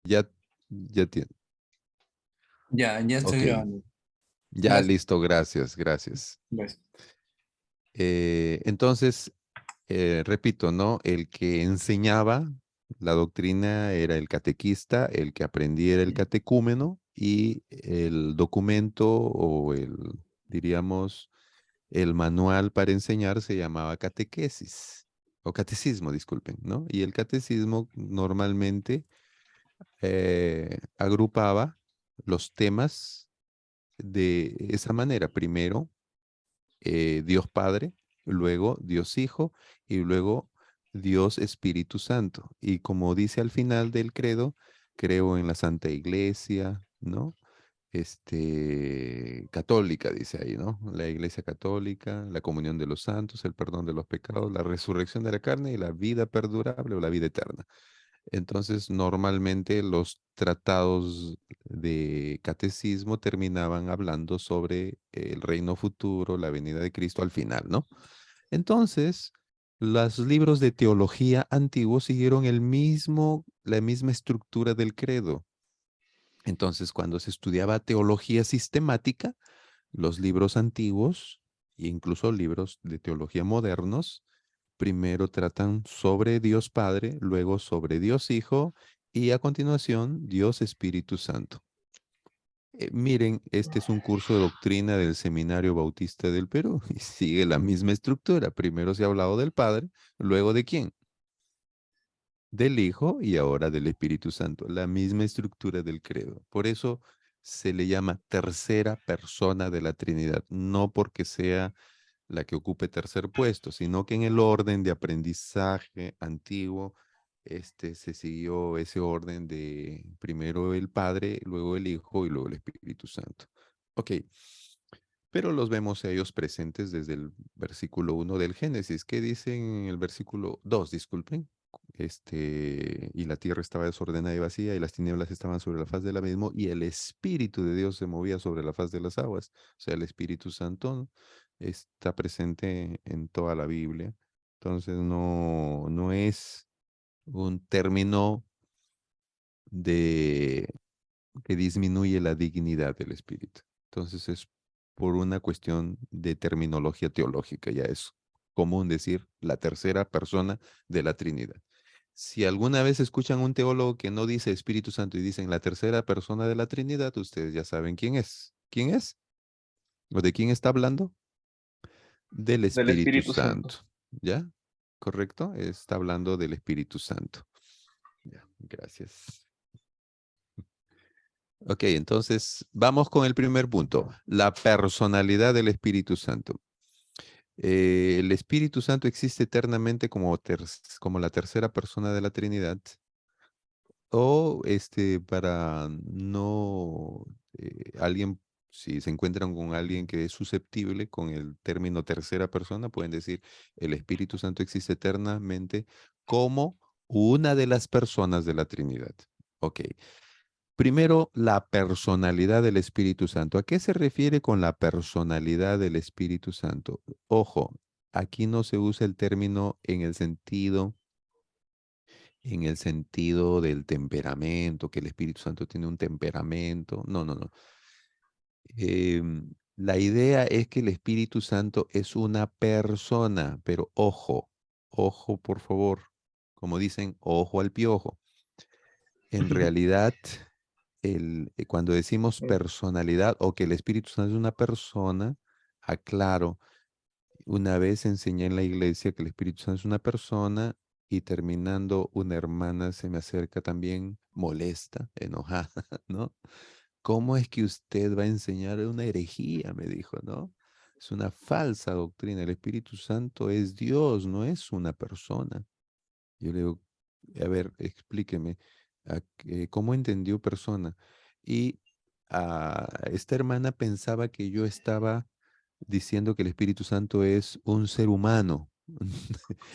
Ya, ya tiene. Ya estoy Ok, grabando. ya Gracias. listo, gracias, gracias. Gracias. Entonces, repito, ¿no? El que enseñaba la doctrina era el catequista, el que aprendía era el catecúmeno y el documento o diríamos, el manual para enseñar se llamaba catequesis o catecismo, disculpen, ¿no? Y el catecismo normalmente agrupaba los temas de esa manera. Primero, Dios Padre, luego Dios Hijo y luego Dios Espíritu Santo. Y como dice al final del credo, creo en la Santa Iglesia, ¿no? Católica, dice ahí, ¿no? La Iglesia Católica, la comunión de los santos, el perdón de los pecados, la resurrección de la carne y la vida perdurable o la vida eterna. Entonces, normalmente los tratados de catecismo terminaban hablando sobre el reino futuro, la venida de Cristo al final, ¿no? Entonces, los libros de teología antiguos siguieron la misma estructura del credo. Entonces, cuando se estudiaba teología sistemática, los libros antiguos e incluso libros de teología modernos, primero tratan sobre Dios Padre, luego sobre Dios Hijo y a continuación Dios Espíritu Santo. Miren, este es un curso de doctrina del Seminario Bautista del Perú y sigue la misma estructura. Primero se ha hablado del Padre, luego de quién, del Hijo y ahora del Espíritu Santo. La misma estructura del credo. Por eso se le llama tercera persona de la Trinidad, no porque sea la que ocupe tercer puesto, sino que en el orden de aprendizaje antiguo, se siguió ese orden de primero el Padre, luego el Hijo y luego el Espíritu Santo. Ok, pero los vemos a ellos presentes desde el versículo 1 del Génesis. ¿Qué dicen en el versículo 2? Disculpen. Y la tierra estaba desordenada y vacía, y las tinieblas estaban sobre la faz del abismo, y el Espíritu de Dios se movía sobre la faz de las aguas. O sea, el Espíritu Santo, ¿no? Está presente en toda la Biblia. Entonces, no es un término de que disminuye la dignidad del espíritu. Entonces es por una cuestión de terminología teológica, ya es común decir la tercera persona de la Trinidad. Si alguna vez escuchan un teólogo que no dice Espíritu Santo y dicen la tercera persona de la Trinidad, ustedes ya saben quién es. ¿Quién es? ¿O de quién está hablando? Del Del Espíritu Espíritu Santo. Santo. ¿Ya? ¿Correcto? Está hablando del Espíritu Santo. Ya, gracias. Ok, entonces vamos con el primer punto, la personalidad del Espíritu Santo. El Espíritu Santo existe eternamente como la tercera persona de la Trinidad, o para no alguien, si se encuentran con alguien que es susceptible con el término tercera persona, pueden decir el Espíritu Santo existe eternamente como una de las personas de la Trinidad. Ok. Primero, la personalidad del Espíritu Santo. ¿A qué se refiere con la personalidad del Espíritu Santo? Ojo, aquí no se usa el término en el sentido del temperamento, que el Espíritu Santo tiene un temperamento. No, no, no. La idea es que el Espíritu Santo es una persona, pero ojo, ojo, por favor. Como dicen, ojo al piojo. En realidad, cuando decimos Eh, personalidad o que el Espíritu Santo es una persona, aclaro, una vez enseñé en la iglesia que el Espíritu Santo es una persona y terminando una hermana se me acerca también molesta, enojada, ¿no? ¿Cómo es que usted va a enseñar una herejía? Me dijo, ¿no? Es una falsa doctrina. El Espíritu Santo es Dios, no es una persona. Yo le digo, a ver, explíqueme, ¿cómo entendió persona? Y esta hermana pensaba que yo estaba diciendo que el Espíritu Santo es un ser humano.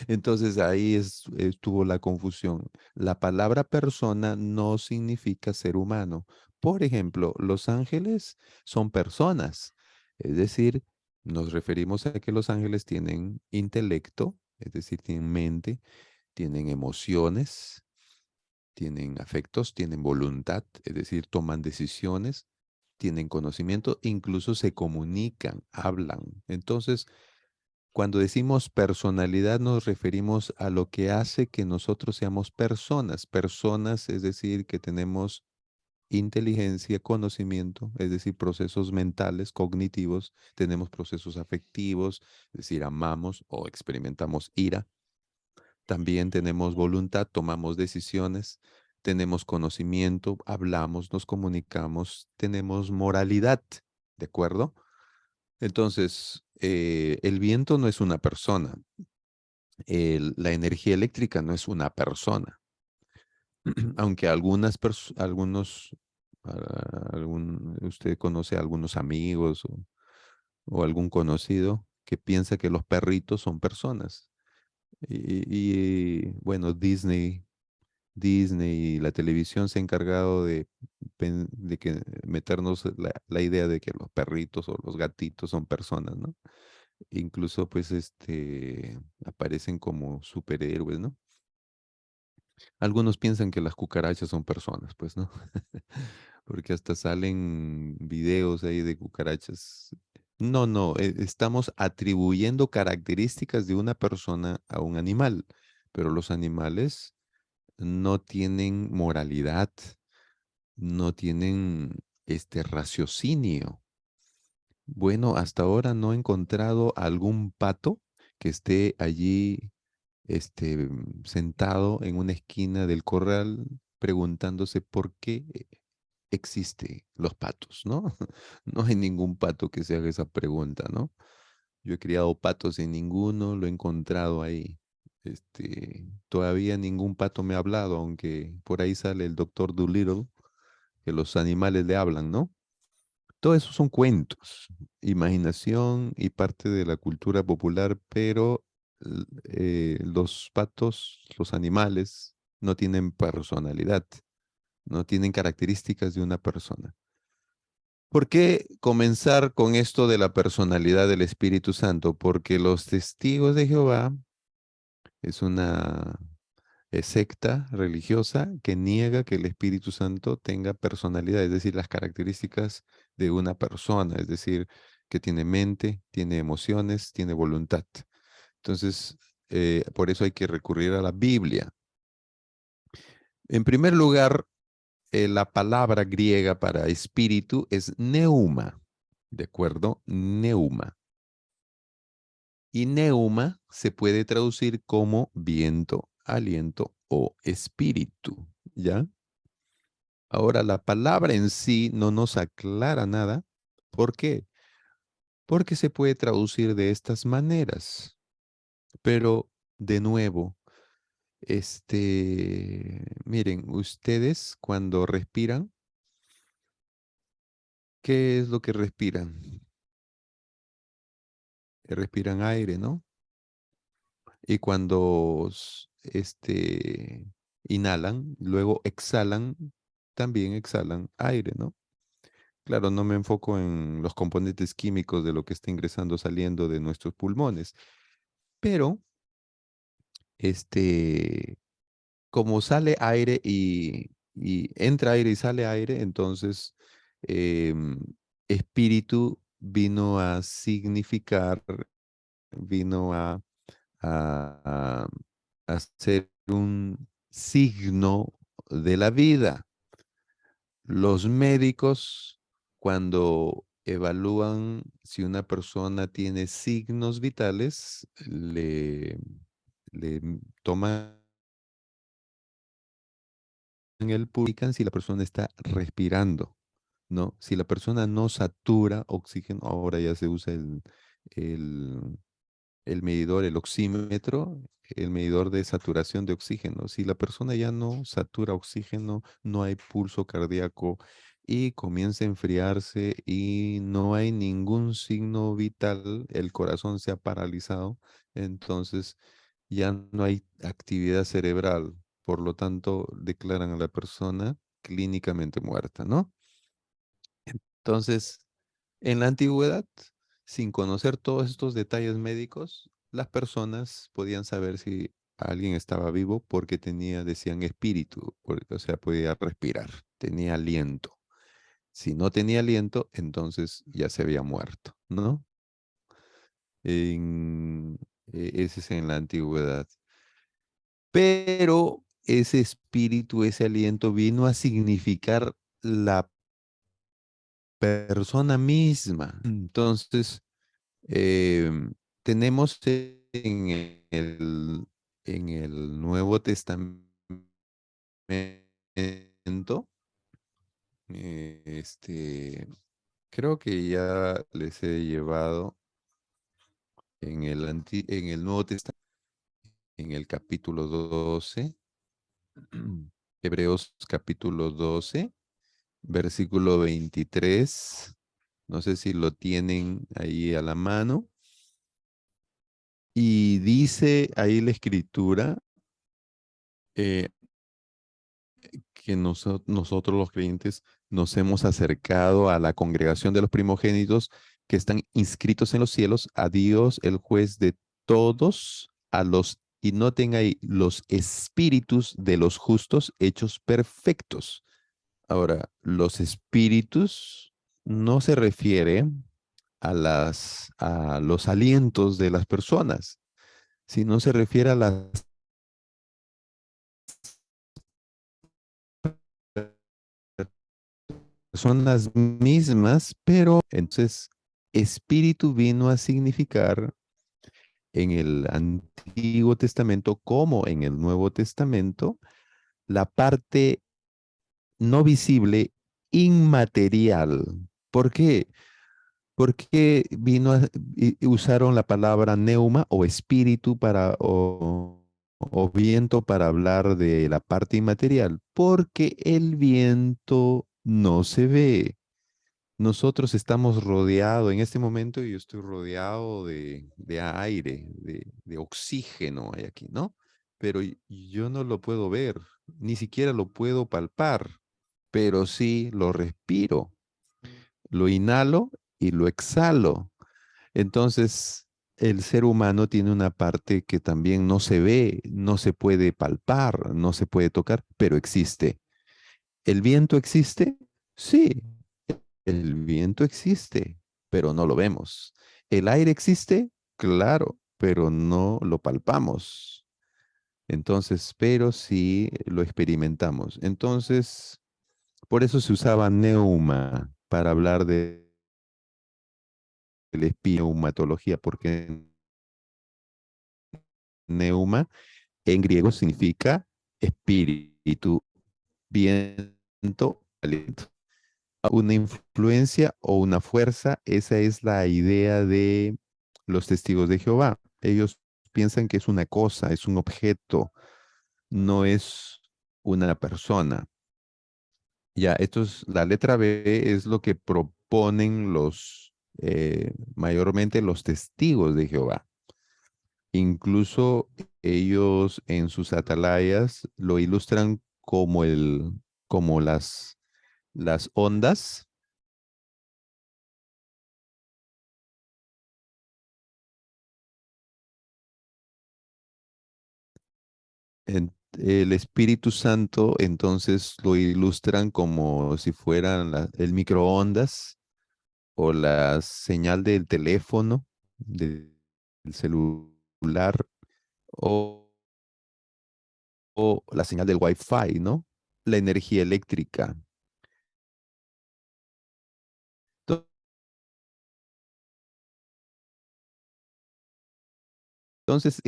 Entonces ahí estuvo la confusión. La palabra persona no significa ser humano. Por ejemplo, los ángeles son personas, es decir, nos referimos a que los ángeles tienen intelecto, es decir, tienen mente, tienen emociones, tienen afectos, tienen voluntad, es decir, toman decisiones, tienen conocimiento, incluso se comunican, hablan. Entonces, cuando decimos personalidad nos referimos a lo que hace que nosotros seamos personas. Personas, es decir, que tenemos inteligencia, conocimiento, es decir, procesos mentales, cognitivos, tenemos procesos afectivos, es decir, amamos o experimentamos ira. También tenemos voluntad, tomamos decisiones, tenemos conocimiento, hablamos, nos comunicamos, tenemos moralidad, ¿de acuerdo? Entonces, el viento no es una persona, la energía eléctrica no es una persona, aunque usted conoce a algunos amigos o algún conocido que piensa que los perritos son personas. Bueno, Disney y la televisión se ha encargado de que meternos la idea de que los perritos o los gatitos son personas, ¿no? Incluso pues aparecen como superhéroes, ¿no? Algunos piensan que las cucarachas son personas, pues, ¿no? Porque hasta salen videos ahí de cucarachas. No, no, estamos atribuyendo características de una persona a un animal, pero los animales no tienen moralidad, no tienen este raciocinio. Bueno, hasta ahora no he encontrado algún pato que esté allí sentado en una esquina del corral preguntándose por qué existen los patos, ¿no? No hay ningún pato que se haga esa pregunta, ¿no? Yo he criado patos y ninguno lo he encontrado ahí. Todavía ningún pato me ha hablado, aunque por ahí sale el doctor Dolittle, que los animales le hablan, ¿no? Todo eso son cuentos, imaginación y parte de la cultura popular, pero los patos, los animales, no tienen personalidad, no tienen características de una persona. ¿Por qué comenzar con esto de la personalidad del Espíritu Santo? Porque los testigos de Jehová es una secta religiosa que niega que el Espíritu Santo tenga personalidad, es decir, las características de una persona, es decir, que tiene mente, tiene emociones, tiene voluntad. Entonces, por eso hay que recurrir a la Biblia. En primer lugar, la palabra griega para espíritu es neuma, ¿de acuerdo? Neuma. Y neuma se puede traducir como viento, aliento o espíritu, ¿ya? Ahora, la palabra en sí no nos aclara nada. ¿Por qué? Porque se puede traducir de estas maneras. Pero, de nuevo, miren, ustedes cuando respiran, ¿qué es lo que respiran? Respiran aire, ¿no? Y cuando inhalan, luego exhalan, también exhalan aire, ¿no? Claro, no me enfoco en los componentes químicos de lo que está ingresando, saliendo de nuestros pulmones, pero este, como sale aire y entra aire y sale aire, entonces em, espíritu vino a significar, vino a, a ser un signo de la vida. Los médicos, cuando evalúan si una persona tiene signos vitales, le toman el publican si la persona está respirando, ¿no? Si la persona no satura oxígeno, ahora ya se usa el, el medidor, el oxímetro, el medidor de saturación de oxígeno. Si la persona ya no satura oxígeno, no hay pulso cardíaco y comienza a enfriarse y no hay ningún signo vital, el corazón se ha paralizado, entonces ya no hay actividad cerebral. Por lo tanto, declaran a la persona clínicamente muerta, ¿no? Entonces, en la antigüedad, sin conocer todos estos detalles médicos, las personas podían saber si alguien estaba vivo porque decían espíritu, o sea, podía respirar, tenía aliento. Si no tenía aliento, entonces ya se había muerto, ¿no? Ese es en la antigüedad. Pero ese espíritu, ese aliento vino a significar la persona misma. Entonces, tenemos en el Nuevo Testamento, creo que ya les he llevado en el Nuevo Testamento, en el capítulo 12, Hebreos capítulo 12, versículo 23. No sé si lo tienen ahí a la mano. Y dice ahí la escritura eh, que nosotros los creyentes nos hemos acercado a la congregación de los primogénitos que están inscritos en los cielos, a Dios, el juez de todos, y noten ahí, los espíritus de los justos hechos perfectos. Ahora, los espíritus no se refiere a los alientos de las personas, sino se refiere a las personas mismas, pero entonces espíritu vino a significar en el Antiguo Testamento como en el Nuevo Testamento la parte no visible, inmaterial. ¿Por qué? Porque usaron la palabra neuma o espíritu o viento para hablar de la parte inmaterial? Porque el viento no se ve. Nosotros estamos rodeados, en este momento yo estoy rodeado de aire, de oxígeno hay aquí, ¿no? Pero yo no lo puedo ver, ni siquiera lo puedo palpar, pero sí lo respiro, lo inhalo y lo exhalo. Entonces, el ser humano tiene una parte que también no se ve, no se puede palpar, no se puede tocar, pero existe. ¿El viento existe? Sí, el viento existe, pero no lo vemos. ¿El aire existe? Claro, pero no lo palpamos. Entonces, pero sí lo experimentamos. Entonces, por eso se usaba neuma para hablar de la neumatología, porque neuma en griego significa espíritu, viento, aliento. Una influencia o una fuerza, esa es la idea de los testigos de Jehová. Ellos piensan que es una cosa, es un objeto, no es una persona. Ya, la letra B es lo que proponen mayormente los testigos de Jehová. Incluso ellos en sus atalayas lo ilustran como las ondas. El Espíritu Santo entonces lo ilustran como si fueran el microondas o la señal del teléfono, del celular o, o la señal del Wi-Fi, ¿no? La energía eléctrica. Entonces,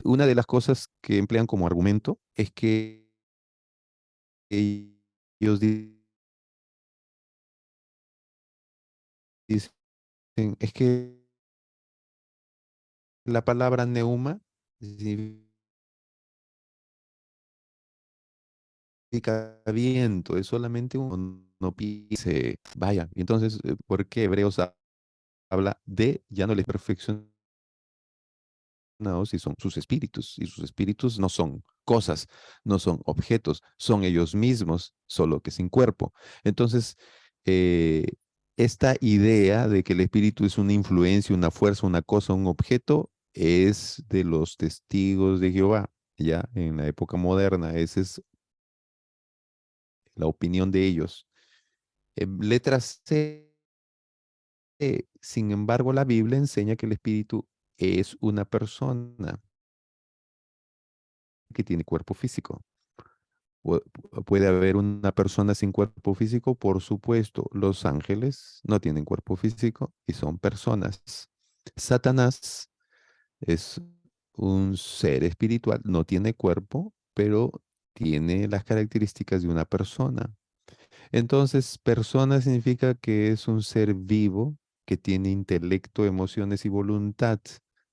una de las cosas que emplean como argumento es que ellos dicen, es que la palabra neuma significa viento, es solamente un no pise. Vaya, y entonces, ¿por qué Hebreos habla de ya no les perfeccionados si son sus espíritus? Y sus espíritus no son cosas, no son objetos, son ellos mismos, solo que sin cuerpo. Entonces, eh, esta idea de que el espíritu es una influencia, una fuerza, una cosa, un objeto, es de los testigos de Jehová. ya en la época moderna. Esa es la opinión de ellos. Letra C, sin embargo, la Biblia enseña que el espíritu es una persona que tiene cuerpo físico. ¿Puede haber una persona sin cuerpo físico? Por supuesto, los ángeles no tienen cuerpo físico y son personas. Satanás es un ser espiritual, no tiene cuerpo, pero tiene las características de una persona. Entonces, persona significa que es un ser vivo que tiene intelecto, emociones y voluntad,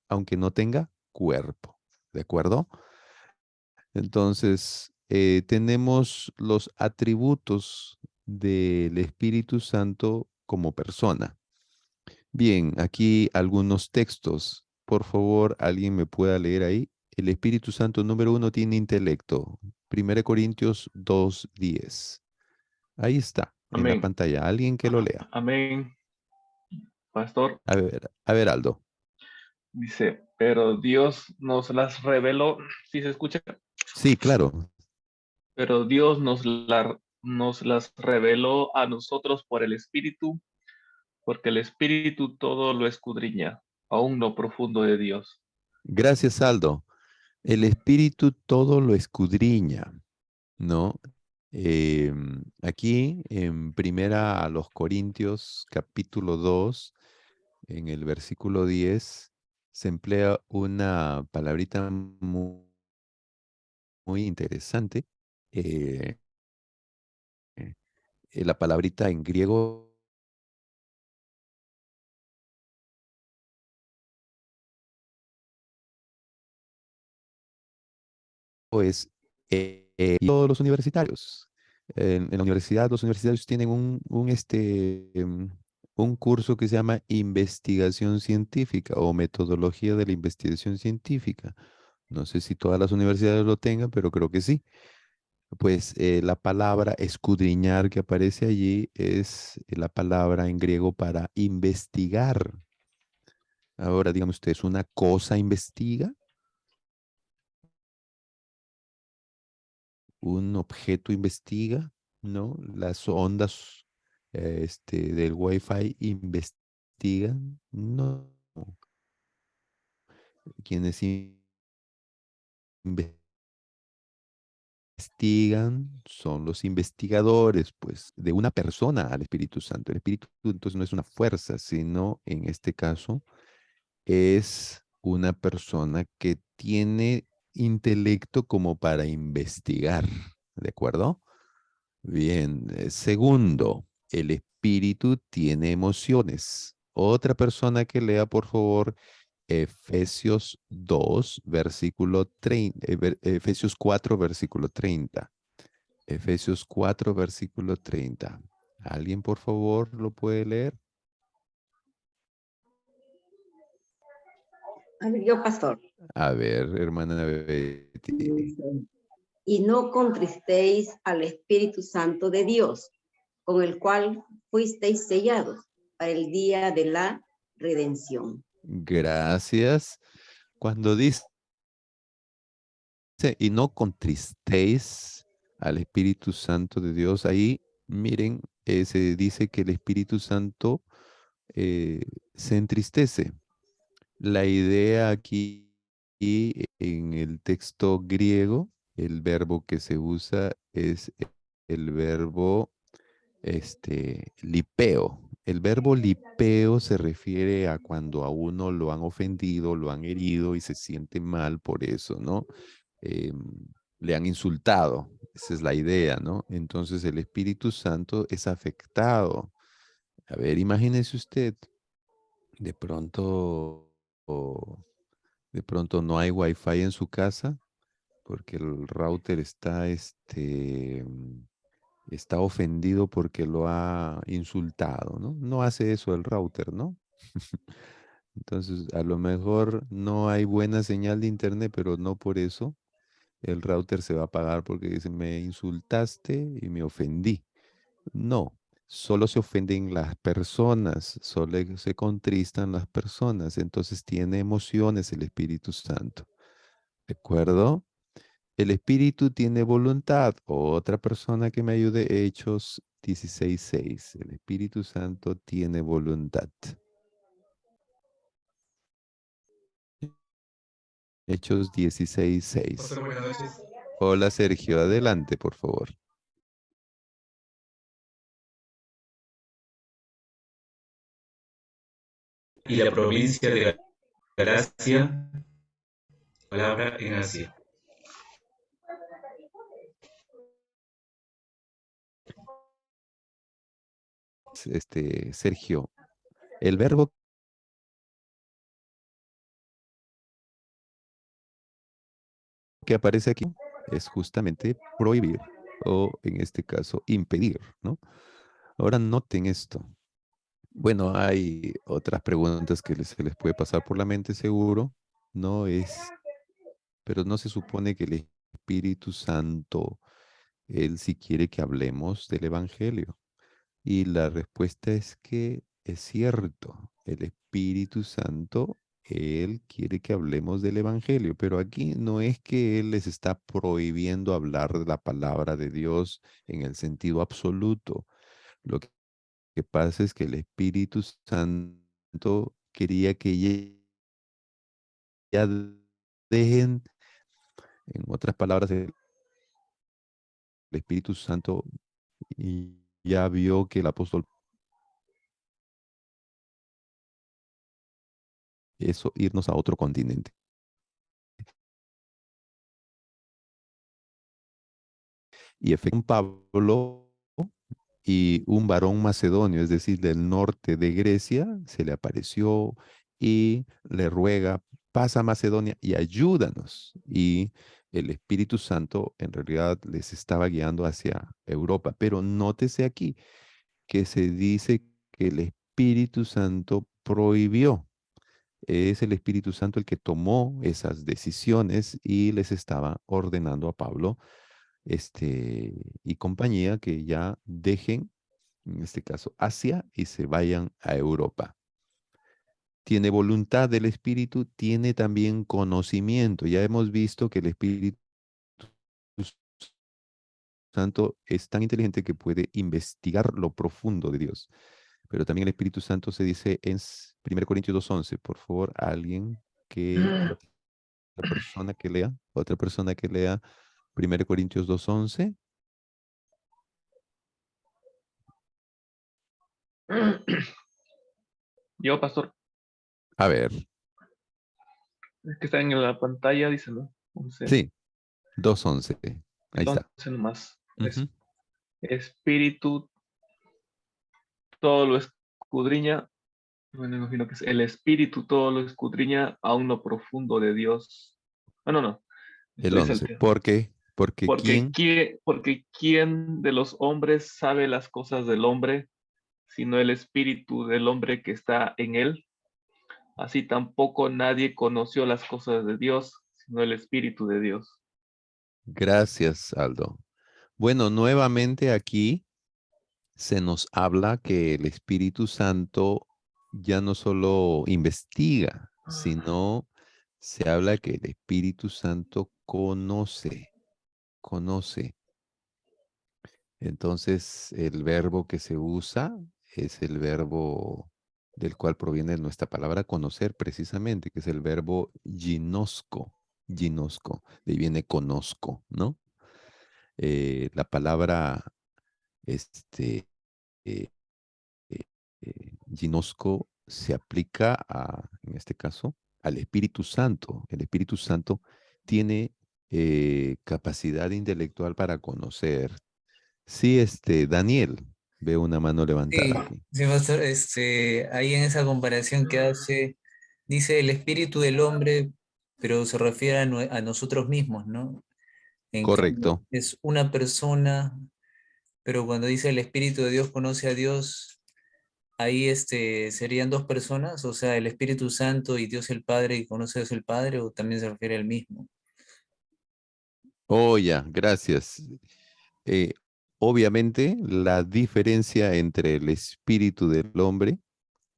aunque no tenga cuerpo. ¿De acuerdo? Entonces, tenemos los atributos del Espíritu Santo como persona. Bien, aquí algunos textos. Por favor, alguien me pueda leer ahí. El Espíritu Santo número uno tiene intelecto. 1 Corintios 2:10. Ahí está, en la Amén. pantalla. Alguien que lo lea. Amén, pastor. A ver, Aldo. Dice, pero Dios nos las reveló, ¿sí se escucha? Sí, claro. Pero Dios nos las reveló a nosotros por el Espíritu, porque el Espíritu todo lo escudriña, aún lo profundo de Dios. Gracias, Aldo. El Espíritu todo lo escudriña, ¿no? Aquí en Primera a los Corintios, capítulo 2, en el versículo 10, se emplea una palabrita muy interesante. eh, la palabrita en griego es todos los universitarios. En la universidad, los universitarios tienen un curso que se llama investigación científica o metodología de la investigación científica. No sé si todas las universidades lo tengan, pero creo que sí. Pues la palabra escudriñar que aparece allí es la palabra en griego para investigar. Ahora, dígame usted, ¿es una cosa investiga? ¿Un objeto investiga? ¿No? Las ondas del Wi-Fi investigan. No. Quienes investigan son los investigadores, pues, de una persona al Espíritu Santo. El Espíritu entonces no es una fuerza, sino en este caso es una persona que tiene intelecto como para investigar. ¿De acuerdo? Bien, segundo, el espíritu tiene emociones. Otra persona que lea, por favor, Efesios 2, versículo 30, Efesios 4, versículo 30. Efesios 4, versículo 30. ¿Alguien, por favor, lo puede leer? A ver, yo, pastor. A ver, hermana Betty. Dice, y no contristéis al Espíritu Santo de Dios, con el cual fuisteis sellados para el día de la redención. Gracias. Cuando dice, y no contristéis al Espíritu Santo de Dios, ahí, miren, se dice que el Espíritu Santo eh, se entristece. La idea aquí en el texto griego, el verbo que se usa es el verbo lipeo. El verbo lipeo se refiere a cuando a uno lo han ofendido, lo han herido y se siente mal por eso, ¿no? Em, Le han insultado. Esa es la idea, ¿no? Entonces el Espíritu Santo es afectado. A ver, imagínese usted, de pronto, o de pronto no hay wifi en su casa porque el router está ofendido porque lo ha insultado, ¿no? No hace eso el router, ¿no? Entonces, a lo mejor no hay buena señal de internet, pero no por eso el router se va a apagar porque dice, me insultaste y me ofendí. No, solo se ofenden las personas, solo se contristan las personas. Entonces tiene emociones el Espíritu Santo. ¿De acuerdo? El espíritu tiene voluntad. Otra persona que me ayude, Hechos 16:6. El Espíritu Santo tiene voluntad. Hechos 16:6. Pastor, buenas noches. Hola, Sergio. Adelante, por favor. Y la provincia de Galacia, palabra en Asia. Sergio, el verbo que aparece aquí es justamente prohibir o en este caso impedir, ¿no? Ahora noten esto. Bueno, hay otras preguntas que se les puede pasar por la mente seguro, no es, pero no se supone que el Espíritu Santo, él sí quiere que hablemos del Evangelio. Y la respuesta es que es cierto, el Espíritu Santo, Él quiere que hablemos del Evangelio, pero aquí no es que Él les está prohibiendo hablar de la palabra de Dios en el sentido absoluto. Lo que pasa es que el Espíritu Santo quería que ya dejen, en otras palabras, el Espíritu Santo y ya vio que el apóstol eso irnos a otro continente. Y efectivamente Pablo y un varón macedonio, es decir, del norte de Grecia, se le apareció y le ruega, pasa a Macedonia y ayúdanos. Y el Espíritu Santo en realidad les estaba guiando hacia Europa. Pero nótese aquí que se dice que el Espíritu Santo prohibió. Es el Espíritu Santo el que tomó esas decisiones y les estaba ordenando a Pablo y compañía que ya dejen, en este caso, Asia y se vayan a Europa. Tiene voluntad del Espíritu, tiene también conocimiento. Ya hemos visto que el Espíritu Santo es tan inteligente que puede investigar lo profundo de Dios. Pero también el Espíritu Santo se dice en 1 Corintios 2:11. Por favor, otra persona que lea 1 Corintios 2:11. Yo, pastor, A ver, es que está en la pantalla, díselo. 11, sí, 2:11. Ahí el está. 11 nomás. Ujú. Espíritu todo lo escudriña. Bueno, imagino que es el espíritu todo lo escudriña aún lo profundo de Dios. No. El Estoy 11. salteando. ¿Por qué? Porque ¿quién? Porque ¿quién de los hombres sabe las cosas del hombre, sino el espíritu del hombre que está en él? Así tampoco nadie conoció las cosas de Dios, sino el espíritu de Dios. Gracias, Aldo. Bueno, nuevamente aquí se nos habla que el Espíritu Santo ya no solo investiga, sino se habla que el Espíritu Santo conoce. Entonces, el verbo que se usa es el verbo del cual proviene nuestra palabra conocer precisamente, que es el verbo ginosco. Ginosco, de ahí viene conozco, ¿no? La palabra este, eh, ginosco se aplica en este caso, al Espíritu Santo. El Espíritu Santo tiene capacidad intelectual para conocer. Sí, Daniel, veo una mano Sí, levantada aquí. sí, pastor, ahí en esa comparación que hace, dice el espíritu del hombre, pero se refiere a nosotros mismos, ¿no? En cambio, Correcto. es una persona, pero cuando dice el espíritu de Dios conoce a Dios, ahí serían dos personas, o sea, el Espíritu Santo y Dios el Padre y conoce a Dios el Padre, o también se refiere al mismo. Oh, ya, gracias. Eh, obviamente, la diferencia entre el espíritu del hombre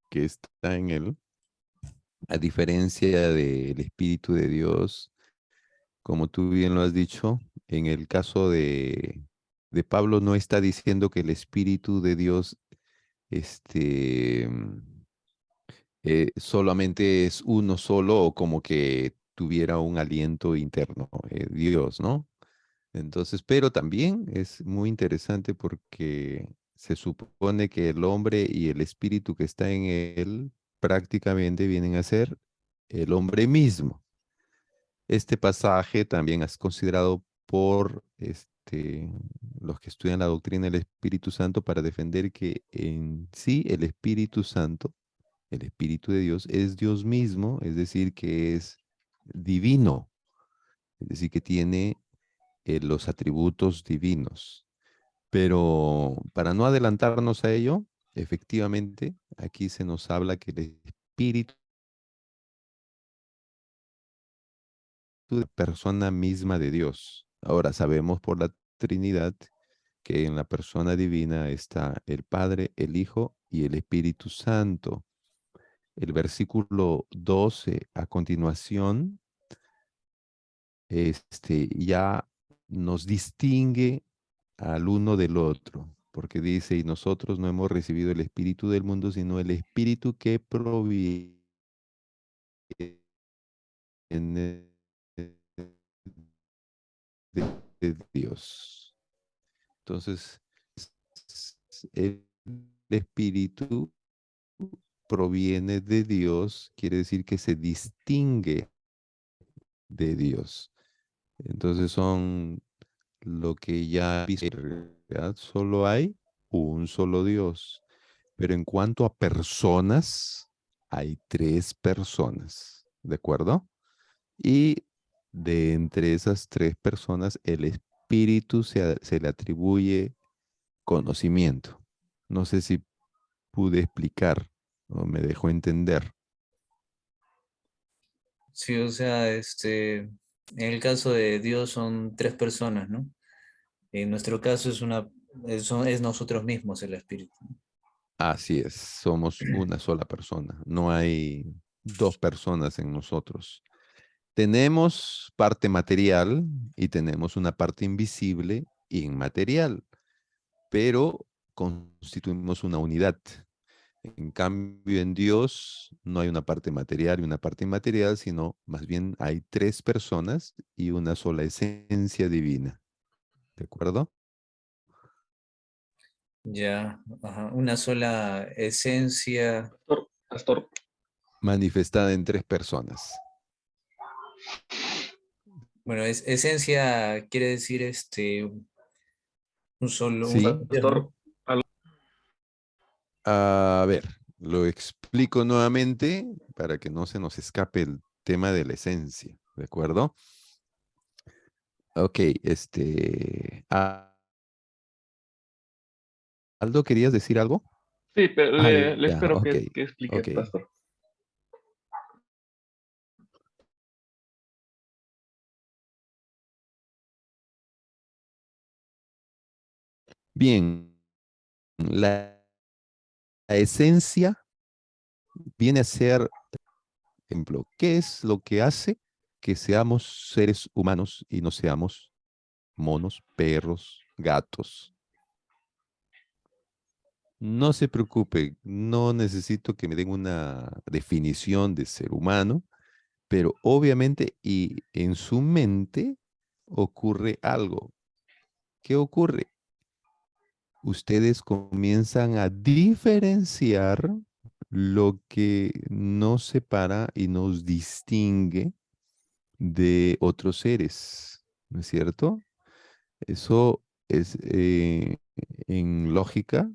que está en él, a diferencia del espíritu de Dios, como tú bien lo has dicho, en el caso de Pablo no está diciendo que el Espíritu de Dios este, solamente es uno solo o como que tuviera un aliento interno, Dios, ¿no? Entonces, pero también es muy interesante porque se supone que el hombre y el espíritu que está en él prácticamente vienen a ser el hombre mismo. Este pasaje también es considerado por los que estudian la doctrina del Espíritu Santo para defender que en sí el Espíritu Santo, el Espíritu de Dios, es Dios mismo, es decir, que es divino, es decir, que tiene los atributos divinos. Pero para no adelantarnos a ello, efectivamente, aquí se nos habla que el Espíritu es la persona misma de Dios. Ahora sabemos por la Trinidad que en la persona divina está el Padre, el Hijo y el Espíritu Santo. El versículo 12 a continuación ya nos distingue al uno del otro, porque dice, y nosotros no hemos recibido el espíritu del mundo, sino el espíritu que proviene de Dios. Entonces, el espíritu proviene de Dios, quiere decir que se distingue de Dios. Entonces son lo que ya en realidad solo hay un solo Dios. Pero en cuanto a personas, hay tres personas, ¿de acuerdo? Y de entre esas tres personas, el Espíritu se le atribuye conocimiento. No sé si pude explicar o me dejó entender. Sí, o sea, en el caso de Dios son tres personas, ¿no? En nuestro caso es nosotros mismos el espíritu. Así es, somos una sola persona, no hay dos personas en nosotros. Tenemos parte material y tenemos una parte invisible e inmaterial, pero constituimos una unidad. En cambio, en Dios no hay una parte material y una parte inmaterial, sino más bien hay tres personas y una sola esencia divina. ¿De acuerdo? Ya, ajá, una sola esencia. Pastor, Manifestada en tres personas. Bueno, esencia quiere decir un solo, un ¿Sí? ser, ¿no? pastor, algo. A ver, lo explico nuevamente para que no se nos escape el tema de la esencia, ¿de acuerdo? Ok, Aldo, ¿querías decir algo? Sí, pero Ah, le ya, espero ok, que explique, ok. pastor. Bien, la esencia viene a ser, ejemplo, ¿qué es lo que hace que seamos seres humanos y no seamos monos, perros, gatos? No se preocupe, no necesito que me den una definición de ser humano, pero obviamente y en su mente ocurre algo. ¿Qué ocurre? Ustedes comienzan a diferenciar lo que nos separa y nos distingue de otros seres, ¿no es cierto? Eso es en lógica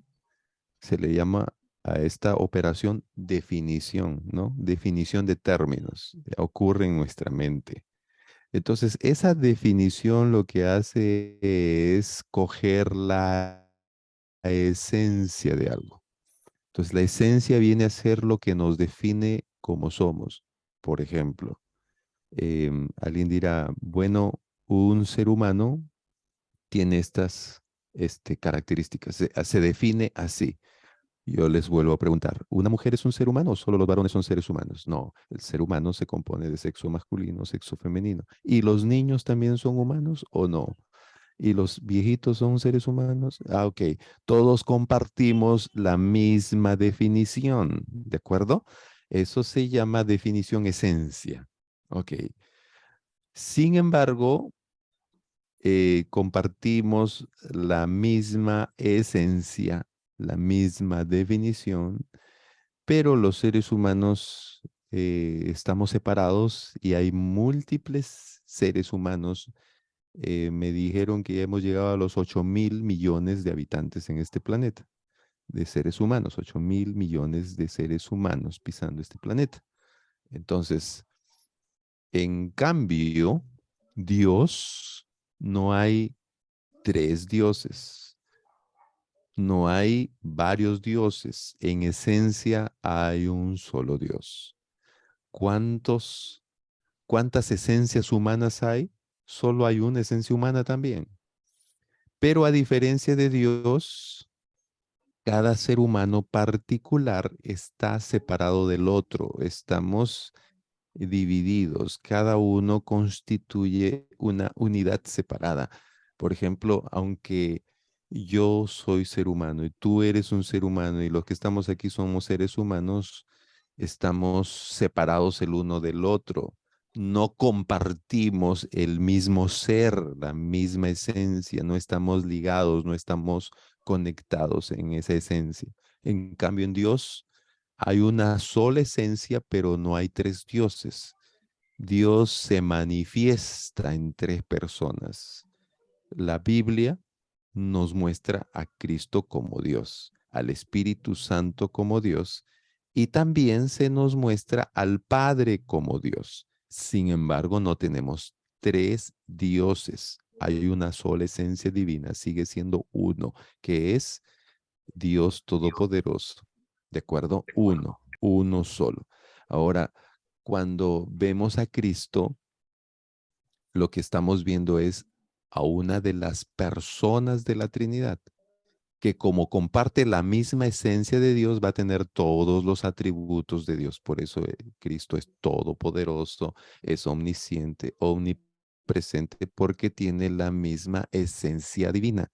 se le llama a esta operación definición, ¿no? Definición de términos. Ocurre en nuestra mente. Entonces, esa definición lo que hace es coger la esencia de algo. Entonces, la esencia viene a ser lo que nos define como somos. Por ejemplo, alguien dirá, bueno, un ser humano tiene estas características, se define así. Yo les vuelvo a preguntar, ¿una mujer es un ser humano o solo los varones son seres humanos? No, el ser humano se compone de sexo masculino, sexo femenino. ¿Y los niños también son humanos o no? ¿Y los viejitos son seres humanos? Ah, ok. Todos compartimos la misma definición, ¿de acuerdo? Eso se llama definición esencia. Ok. Sin embargo, compartimos la misma esencia, la misma definición, pero los seres humanos estamos separados y hay múltiples seres humanos. Me dijeron que ya hemos llegado a los 8.000 millones de habitantes en este planeta, de seres humanos, 8.000 millones de seres humanos pisando este planeta. Entonces, en cambio, Dios, no hay tres dioses, no hay varios dioses. En esencia hay un solo Dios. ¿Cuántas esencias humanas hay? Solo hay una esencia humana también. Pero a diferencia de Dios, cada ser humano particular está separado del otro. Estamos divididos. Cada uno constituye una unidad separada. Por ejemplo, aunque yo soy ser humano y tú eres un ser humano y los que estamos aquí somos seres humanos, estamos separados el uno del otro. No compartimos el mismo ser, la misma esencia, no estamos ligados, no estamos conectados en esa esencia. En cambio, en Dios hay una sola esencia, pero no hay tres dioses. Dios se manifiesta en tres personas. La Biblia nos muestra a Cristo como Dios, al Espíritu Santo como Dios, y también se nos muestra al Padre como Dios. Sin embargo, no tenemos tres dioses. Hay una sola esencia divina, sigue siendo uno, que es Dios Todopoderoso. ¿De acuerdo? Uno solo. Ahora, cuando vemos a Cristo, lo que estamos viendo es a una de las personas de la Trinidad, que como comparte la misma esencia de Dios, va a tener todos los atributos de Dios. Por eso Cristo es todopoderoso, es omnisciente, omnipresente, porque tiene la misma esencia divina,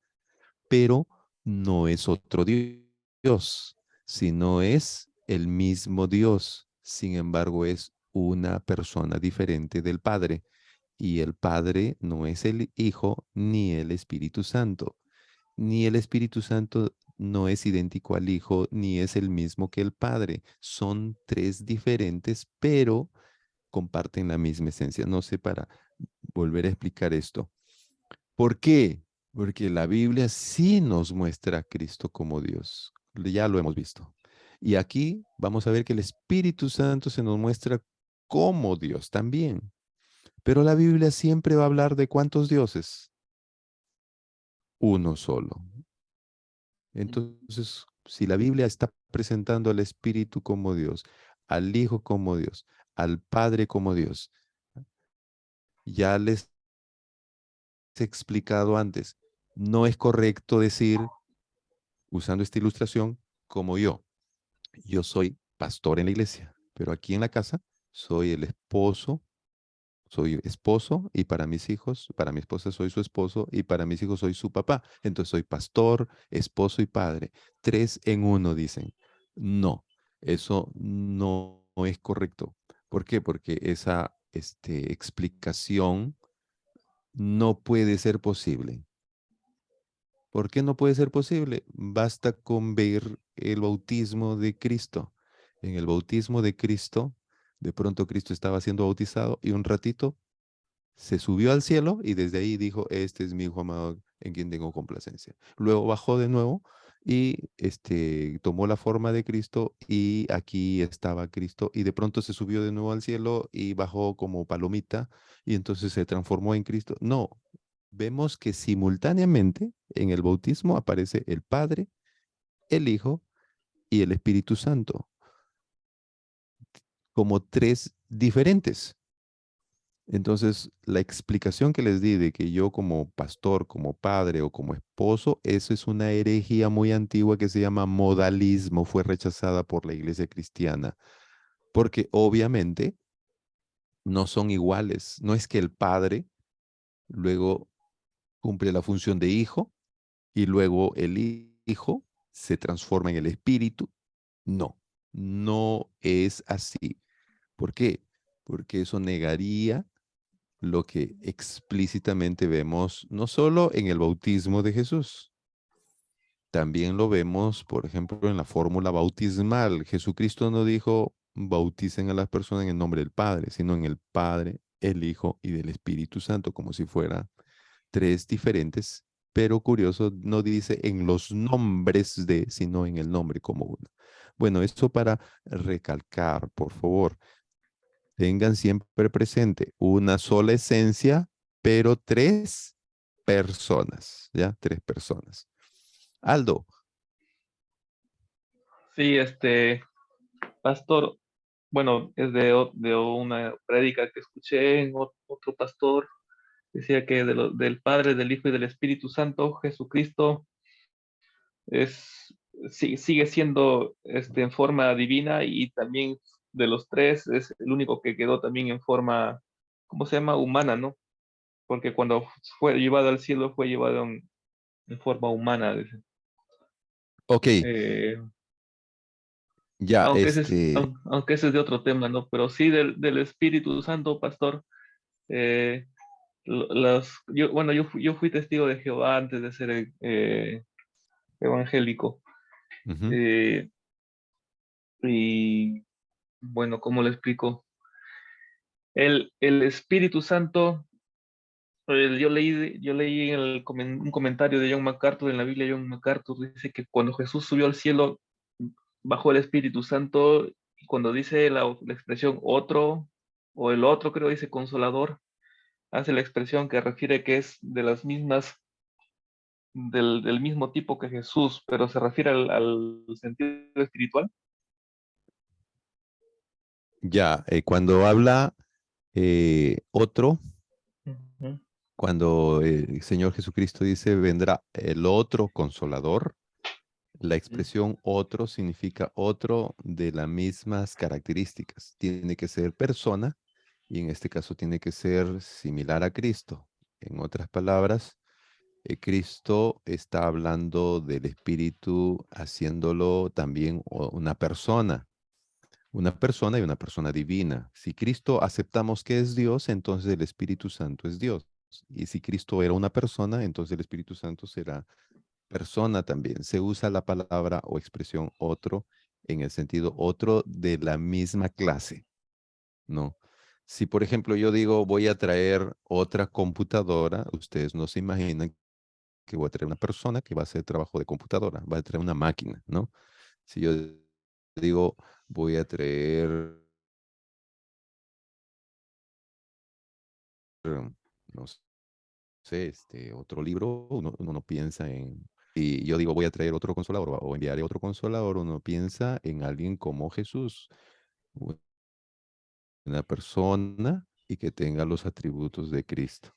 pero no es otro Dios, sino es el mismo Dios. Sin embargo, es una persona diferente del Padre. Y el Padre no es el Hijo ni el Espíritu Santo. Ni el Espíritu Santo no es idéntico al Hijo, ni es el mismo que el Padre. Son tres diferentes, pero comparten la misma esencia. No sé, para volver a explicar esto. ¿Por qué? Porque la Biblia sí nos muestra a Cristo como Dios. Ya lo hemos visto. Y aquí vamos a ver que el Espíritu Santo se nos muestra como Dios también. Pero la Biblia siempre va a hablar de ¿cuántos dioses? Uno solo. Entonces, si la Biblia está presentando al Espíritu como Dios, al Hijo como Dios, al Padre como Dios, ya les he explicado antes, no es correcto decir, usando esta ilustración, como yo. Yo soy pastor en la iglesia, pero aquí en la casa soy el esposo, soy esposo y para mis hijos, para mi esposa soy su esposo y para mis hijos soy su papá. Entonces soy pastor, esposo y padre. Tres en uno, dicen. No, eso no es correcto. ¿Por qué? Porque esa explicación no puede ser posible. ¿Por qué no puede ser posible? Basta con ver el bautismo de Cristo. En el bautismo de Cristo, de pronto Cristo estaba siendo bautizado y un ratito se subió al cielo y desde ahí dijo, este es mi hijo amado en quien tengo complacencia. Luego bajó de nuevo y tomó la forma de Cristo y aquí estaba Cristo y de pronto se subió de nuevo al cielo y bajó como palomita y entonces se transformó en Cristo. No, vemos que simultáneamente en el bautismo aparece el Padre, el Hijo y el Espíritu Santo como tres diferentes. Entonces, la explicación que les di de que yo como pastor, como padre o como esposo, eso es una herejía muy antigua que se llama modalismo, fue rechazada por la iglesia cristiana, porque obviamente no son iguales. No es que el padre luego cumple la función de hijo y luego el hijo se transforma en el espíritu. No, no es así. ¿Por qué? Porque eso negaría lo que explícitamente vemos no solo en el bautismo de Jesús, también lo vemos, por ejemplo, en la fórmula bautismal. Jesucristo no dijo bauticen a las personas en el nombre del Padre, sino en el Padre, el Hijo y del Espíritu Santo, como si fuera tres diferentes, pero curioso, no dice en los nombres de, sino en el nombre como uno. Bueno, esto para recalcar, por favor, tengan siempre presente una sola esencia, pero tres personas, ¿ya? Tres personas. Aldo. Sí, pastor, bueno, es de una prédica que escuché en otro pastor, decía que del Padre, del Hijo y del Espíritu Santo, Jesucristo es, sigue siendo en forma divina, y también de los tres es el único que quedó también en forma, ¿cómo se llama? Humana, ¿no? Porque cuando fue llevado al cielo fue llevado en forma humana, dice. Ok, Eh, ya, aunque ese es de otro tema, ¿no? Pero sí del Espíritu Santo, pastor. eh, bueno, yo fui testigo de Jehová antes de ser evangélico. ujú. Eh, y bueno, ¿cómo le explico? El Espíritu Santo, yo leí en un comentario de John MacArthur en la Biblia. John MacArthur dice que cuando Jesús subió al cielo, bajó el Espíritu Santo, y cuando dice la expresión otro, o el otro, creo, dice consolador, hace la expresión que refiere que es de las mismas, del mismo tipo que Jesús, pero se refiere al sentido espiritual. Ya, cuando habla otro, Ujú. cuando el Señor Jesucristo dice, vendrá el otro consolador, la expresión otro significa otro de las mismas características. Tiene que ser persona y en este caso tiene que ser similar a Cristo. En otras palabras, Cristo está hablando del Espíritu haciéndolo también una persona y una persona divina. Si Cristo aceptamos que es Dios, entonces el Espíritu Santo es Dios. Y si Cristo era una persona, entonces el Espíritu Santo será persona también. Se usa la palabra o expresión otro en el sentido otro de la misma clase, ¿no? Si, por ejemplo, yo digo voy a traer otra computadora, ustedes no se imaginan que voy a traer una persona que va a hacer trabajo de computadora, va a traer una máquina, ¿no? Si yo digo voy a traer, no sé, otro libro, uno no piensa en, y yo digo voy a traer otro consolador o enviaré otro consolador, uno piensa en alguien como Jesús, una persona y que tenga los atributos de Cristo,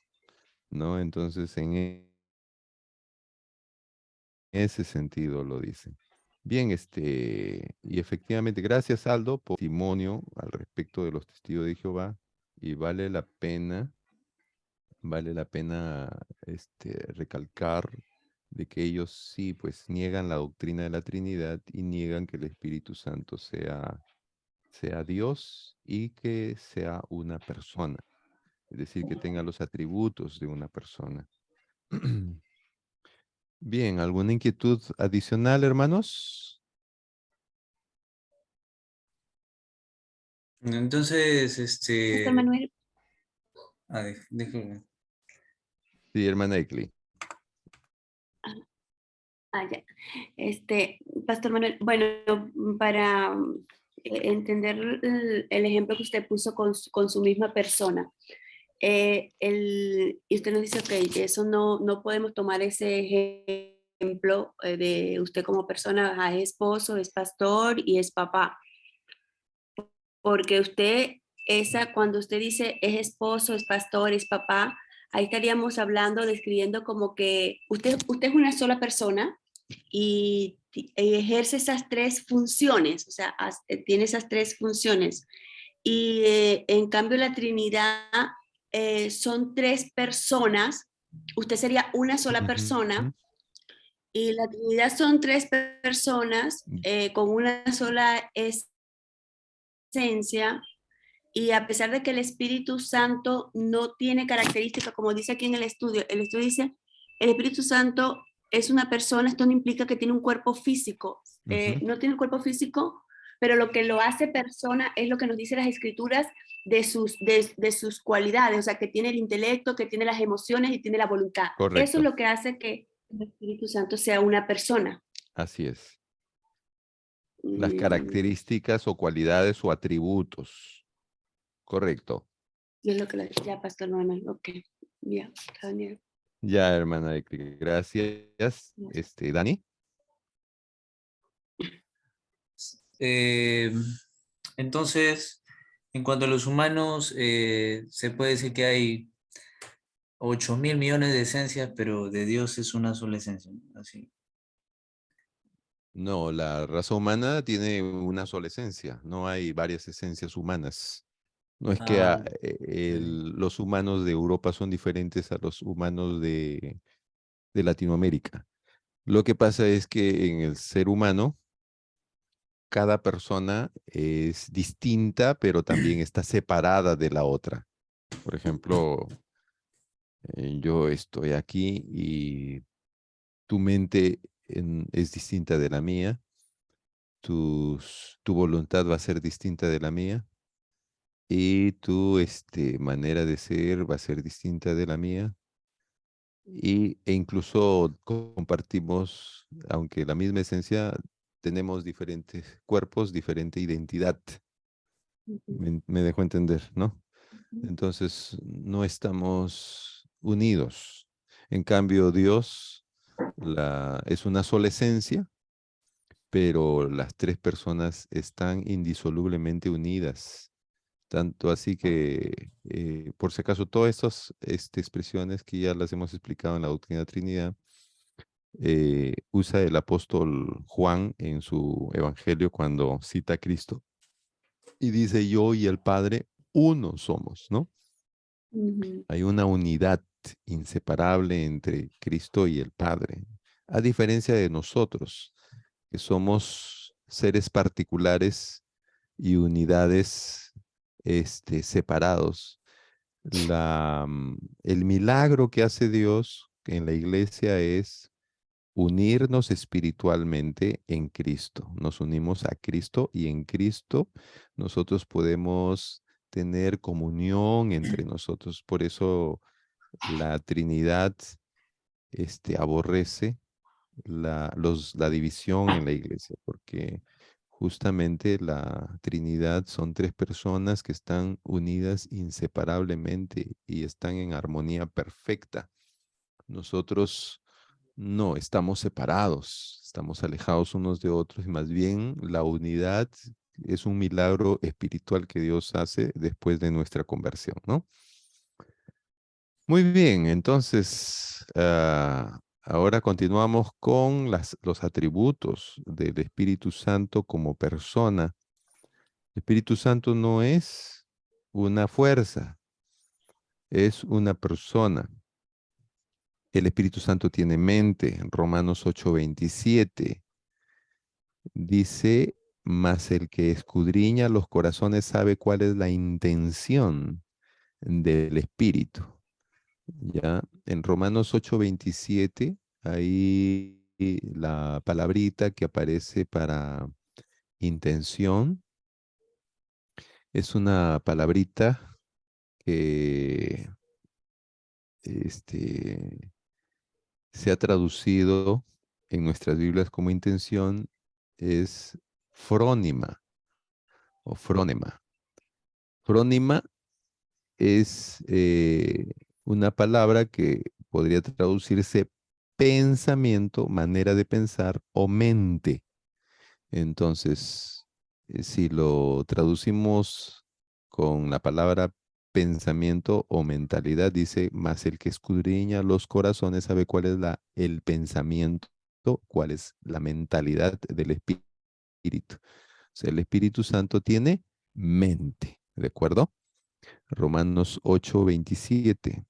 ¿no? Entonces, en ese sentido lo dice. Bien, y efectivamente, gracias Aldo por el testimonio al respecto de los testigos de Jehová, y vale la pena, recalcar de que ellos sí, pues niegan la doctrina de la Trinidad y niegan que el Espíritu Santo sea Dios y que sea una persona, es decir, que tenga los atributos de una persona. Bien, ¿alguna inquietud adicional, hermanos? Entonces, Pastor Manuel, déjame. Sí, hermana Ekli. ya. Pastor Manuel, bueno, para entender el ejemplo que usted puso con su misma persona, y usted nos dice, ok, eso no podemos tomar ese ejemplo de usted como persona, es esposo, es pastor y es papá, porque usted esa, cuando usted dice es esposo, es pastor, es papá, ahí estaríamos hablando, describiendo como que usted es una sola persona y ejerce esas tres funciones, o sea, tiene esas tres funciones. Y en cambio la Trinidad son tres personas, usted sería una sola persona, y la Trinidad son tres personas con una sola esencia, y a pesar de que el Espíritu Santo no tiene características, como dice aquí en el estudio dice, el Espíritu Santo es una persona, esto no implica que tiene un cuerpo físico, no tiene un cuerpo físico, pero lo que lo hace persona es lo que nos dicen las escrituras de sus cualidades, o sea, que tiene el intelecto, que tiene las emociones y tiene la voluntad. Correcto. Eso es lo que hace que el Espíritu Santo sea una persona. Así es. Las características o cualidades o atributos. Correcto. Es lo que ya, Pastor Manuel, ok. Ya, Daniel. Ya, hermana de Cristo. Gracias. Dani. Entonces, en cuanto a los humanos, se puede decir que hay 8.000 millones de esencias, pero de Dios es una sola esencia, ¿no? Así. No, la raza humana tiene una sola esencia. No hay varias esencias humanas. No es que Ah, los humanos de Europa son diferentes a los humanos de Latinoamérica. Lo que pasa es que en el ser humano, cada persona es distinta, pero también está separada de la otra. Por ejemplo, yo estoy aquí y tu mente es distinta de la mía, tu voluntad va a ser distinta de la mía y tu manera de ser va a ser distinta de la mía. E incluso compartimos, aunque la misma esencia, tenemos diferentes cuerpos, diferente identidad. Me dejo entender, ¿no? Entonces, no estamos unidos. En cambio, Dios es una sola esencia, pero las tres personas están indisolublemente unidas. Tanto así que, por si acaso, todas estas expresiones que ya las hemos explicado en la doctrina de Trinidad, usa el apóstol Juan en su evangelio cuando cita a Cristo y dice: yo y el Padre uno somos, ¿no? Hay una unidad inseparable entre Cristo y el Padre, a diferencia de nosotros, que somos seres particulares y unidades separados. El milagro que hace Dios en la iglesia es unirnos espiritualmente en Cristo. Nos unimos a Cristo y en Cristo nosotros podemos tener comunión entre nosotros. Por eso la Trinidad aborrece la división en la iglesia, porque justamente la Trinidad son tres personas que están unidas inseparablemente y están en armonía perfecta. Nosotros no, estamos separados, estamos alejados unos de otros y más bien la unidad es un milagro espiritual que Dios hace después de nuestra conversión, ¿no? Muy bien, entonces ahora continuamos con los atributos del Espíritu Santo como persona. El Espíritu Santo no es una fuerza, es una persona. El Espíritu Santo tiene mente. En Romanos 8:27 dice: mas el que escudriña los corazones sabe cuál es la intención del Espíritu. Ya, en Romanos 8:27, ahí la palabrita que aparece para intención es una palabrita que se ha traducido en nuestras Biblias como intención, es frónima o frónema. Frónima es una palabra que podría traducirse pensamiento, manera de pensar o mente. Entonces, si lo traducimos con la palabra pensamiento o mentalidad. Dice, mas el que escudriña los corazones sabe cuál es el pensamiento, cuál es la mentalidad del Espíritu. O sea, el Espíritu Santo tiene mente, ¿de acuerdo? Romanos 8:27.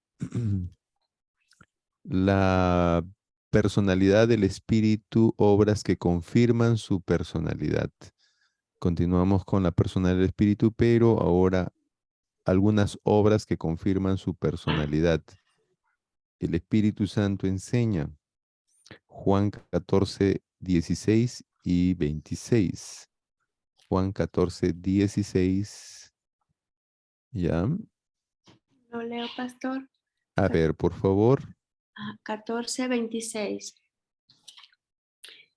La personalidad del Espíritu, obras que confirman su personalidad. Continuamos con la personalidad del Espíritu, pero ahora algunas obras que confirman su personalidad. El Espíritu Santo enseña. Juan 14:16 y 26. Juan 14:16. ¿Ya? Lo leo, pastor. A ver, por favor. 14:26.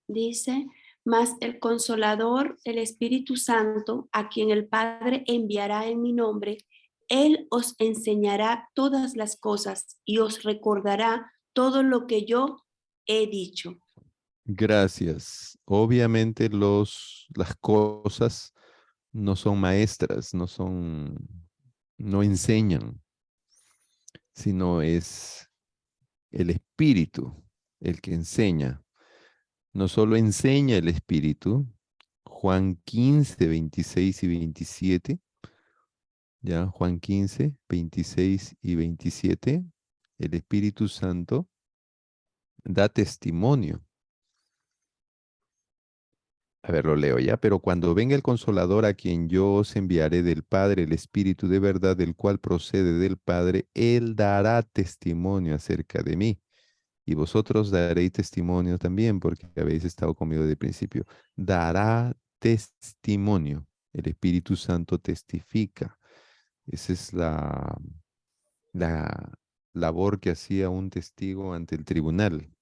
Dice, mas el Consolador, el Espíritu Santo, a quien el Padre enviará en mi nombre, Él os enseñará todas las cosas y os recordará todo lo que yo he dicho. Gracias. Obviamente las cosas no son maestras, no enseñan, sino es el Espíritu el que enseña. No solo enseña el Espíritu, Juan 15:26 y 27, ya, Juan 15:26 y 27, el Espíritu Santo da testimonio. A ver, lo leo ya, pero cuando venga el Consolador a quien yo os enviaré del Padre, el Espíritu de verdad, del cual procede del Padre, Él dará testimonio acerca de mí. Y vosotros daréis testimonio también, porque habéis estado conmigo desde el principio. Dará testimonio. El Espíritu Santo testifica. Esa es la labor que hacía un testigo ante el tribunal.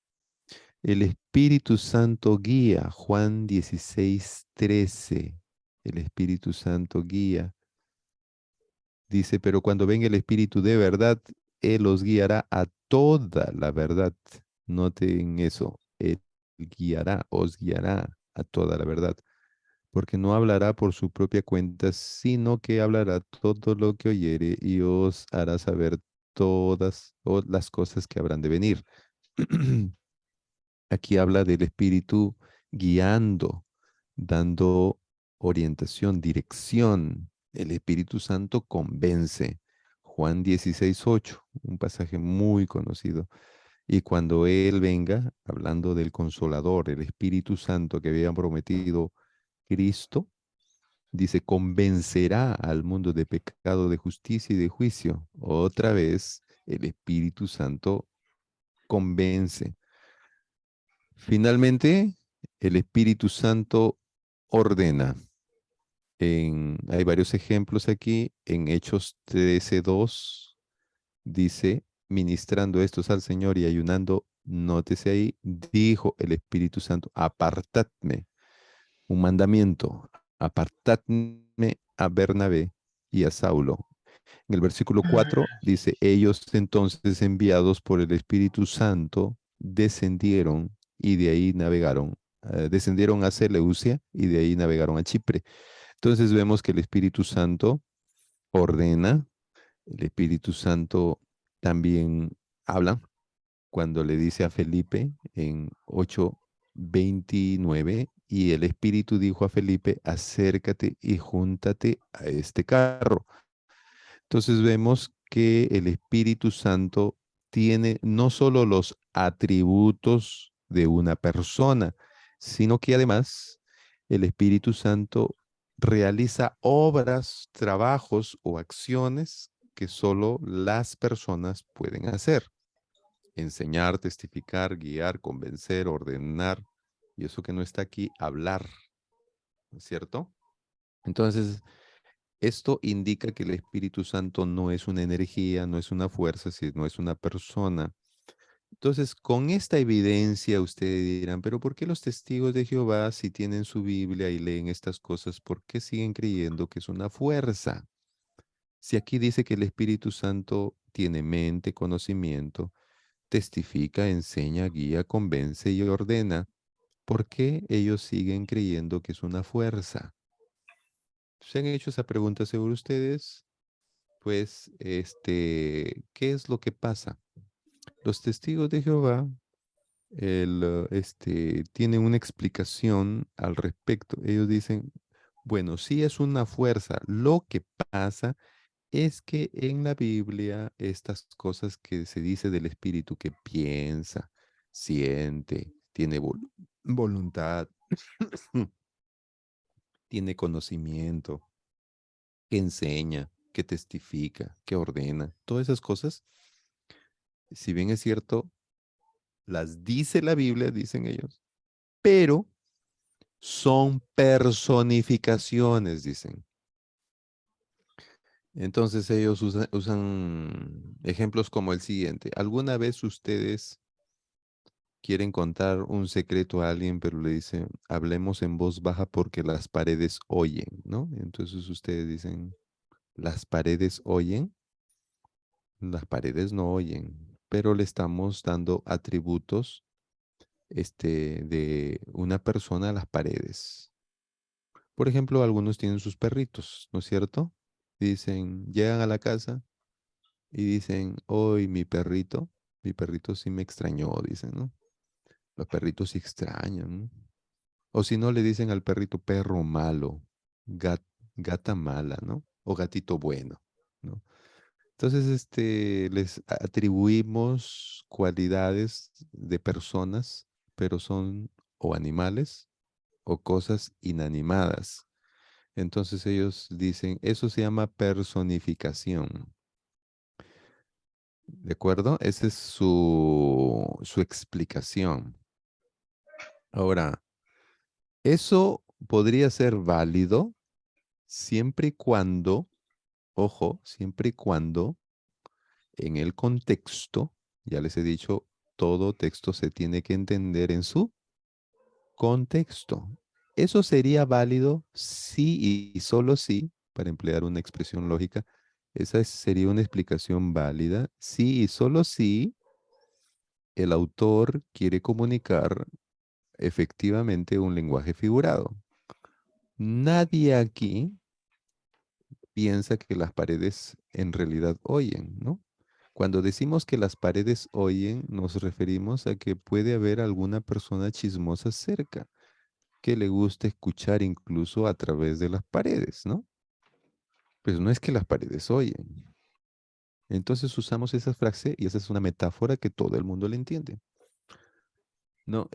El Espíritu Santo guía. Juan 16:13. El Espíritu Santo guía. Dice, pero cuando venga el Espíritu de verdad, Él os guiará a toda la verdad. Noten eso. Él os guiará a toda la verdad. Porque no hablará por su propia cuenta, sino que hablará todo lo que oyere y os hará saber todas las cosas que habrán de venir. Aquí habla del Espíritu guiando, dando orientación, dirección. El Espíritu Santo convence. Juan 16:8, un pasaje muy conocido. Y cuando Él venga, hablando del Consolador, el Espíritu Santo que había prometido Cristo, dice, convencerá al mundo de pecado, de justicia y de juicio. Otra vez, el Espíritu Santo convence. Finalmente, el Espíritu Santo ordena. Hay varios ejemplos aquí. En Hechos 13:2 dice, ministrando estos al Señor y ayunando, nótese ahí, dijo el Espíritu Santo, apartadme, un mandamiento, apartadme a Bernabé y a Saulo. En el versículo 4 dice, ellos entonces enviados por el Espíritu Santo descendieron y de ahí navegaron, descendieron a Seleucia y de ahí navegaron a Chipre. Entonces vemos que el Espíritu Santo ordena, el Espíritu Santo también habla cuando le dice a Felipe en 8:29, y el Espíritu dijo a Felipe, acércate y júntate a este carro. Entonces vemos que el Espíritu Santo tiene no solo los atributos de una persona, sino que además el Espíritu Santo realiza obras, trabajos o acciones que solo las personas pueden hacer. Enseñar, testificar, guiar, convencer, ordenar, y eso que no está aquí, hablar, ¿no es cierto? Entonces, esto indica que el Espíritu Santo no es una energía, no es una fuerza, sino es una persona. Entonces, con esta evidencia, ustedes dirán, pero ¿por qué los testigos de Jehová, si tienen su Biblia y leen estas cosas, por qué siguen creyendo que es una fuerza? Si aquí dice que el Espíritu Santo tiene mente, conocimiento, testifica, enseña, guía, convence y ordena, ¿por qué ellos siguen creyendo que es una fuerza? ¿Se han hecho esa pregunta seguro ustedes? Pues, ¿qué es lo que pasa? Los testigos de Jehová tienen una explicación al respecto. Ellos dicen, bueno, sí es una fuerza. Lo que pasa es que en la Biblia estas cosas que se dice del espíritu que piensa, siente, tiene voluntad, tiene conocimiento, que enseña, que testifica, que ordena, todas esas cosas, si bien es cierto, las dice la Biblia, dicen ellos, pero son personificaciones, dicen. Entonces ellos usan ejemplos como el siguiente. ¿Alguna vez ustedes quieren contar un secreto a alguien, pero le dicen, hablemos en voz baja porque las paredes oyen, ¿no? Entonces ustedes dicen, ¿las paredes oyen? Las paredes no oyen, pero le estamos dando atributos, de una persona a las paredes. Por ejemplo, algunos tienen sus perritos, ¿no es cierto? Dicen, llegan a la casa y dicen, hoy mi perrito sí me extrañó, dicen, ¿no? Los perritos sí extrañan, ¿no? O si no, le dicen al perrito perro malo, gat- gata mala, ¿no? O gatito bueno, ¿no? Entonces, les atribuimos cualidades de personas, pero son o animales o cosas inanimadas. Entonces ellos dicen, eso se llama personificación. ¿De acuerdo? Esa es su explicación. Ahora, eso podría ser válido siempre y cuando, ojo, siempre y cuando en el contexto, ya les he dicho, todo texto se tiene que entender en su contexto. Eso sería válido si y solo si, para emplear una expresión lógica, esa sería una explicación válida si y solo si el autor quiere comunicar efectivamente un lenguaje figurado. Nadie aquí piensa que las paredes en realidad oyen, ¿no? Cuando decimos que las paredes oyen, nos referimos a que puede haber alguna persona chismosa cerca que le gusta escuchar incluso a través de las paredes, ¿no? Pues no es que las paredes oyen. Entonces usamos esa frase y esa es una metáfora que todo el mundo le entiende. No,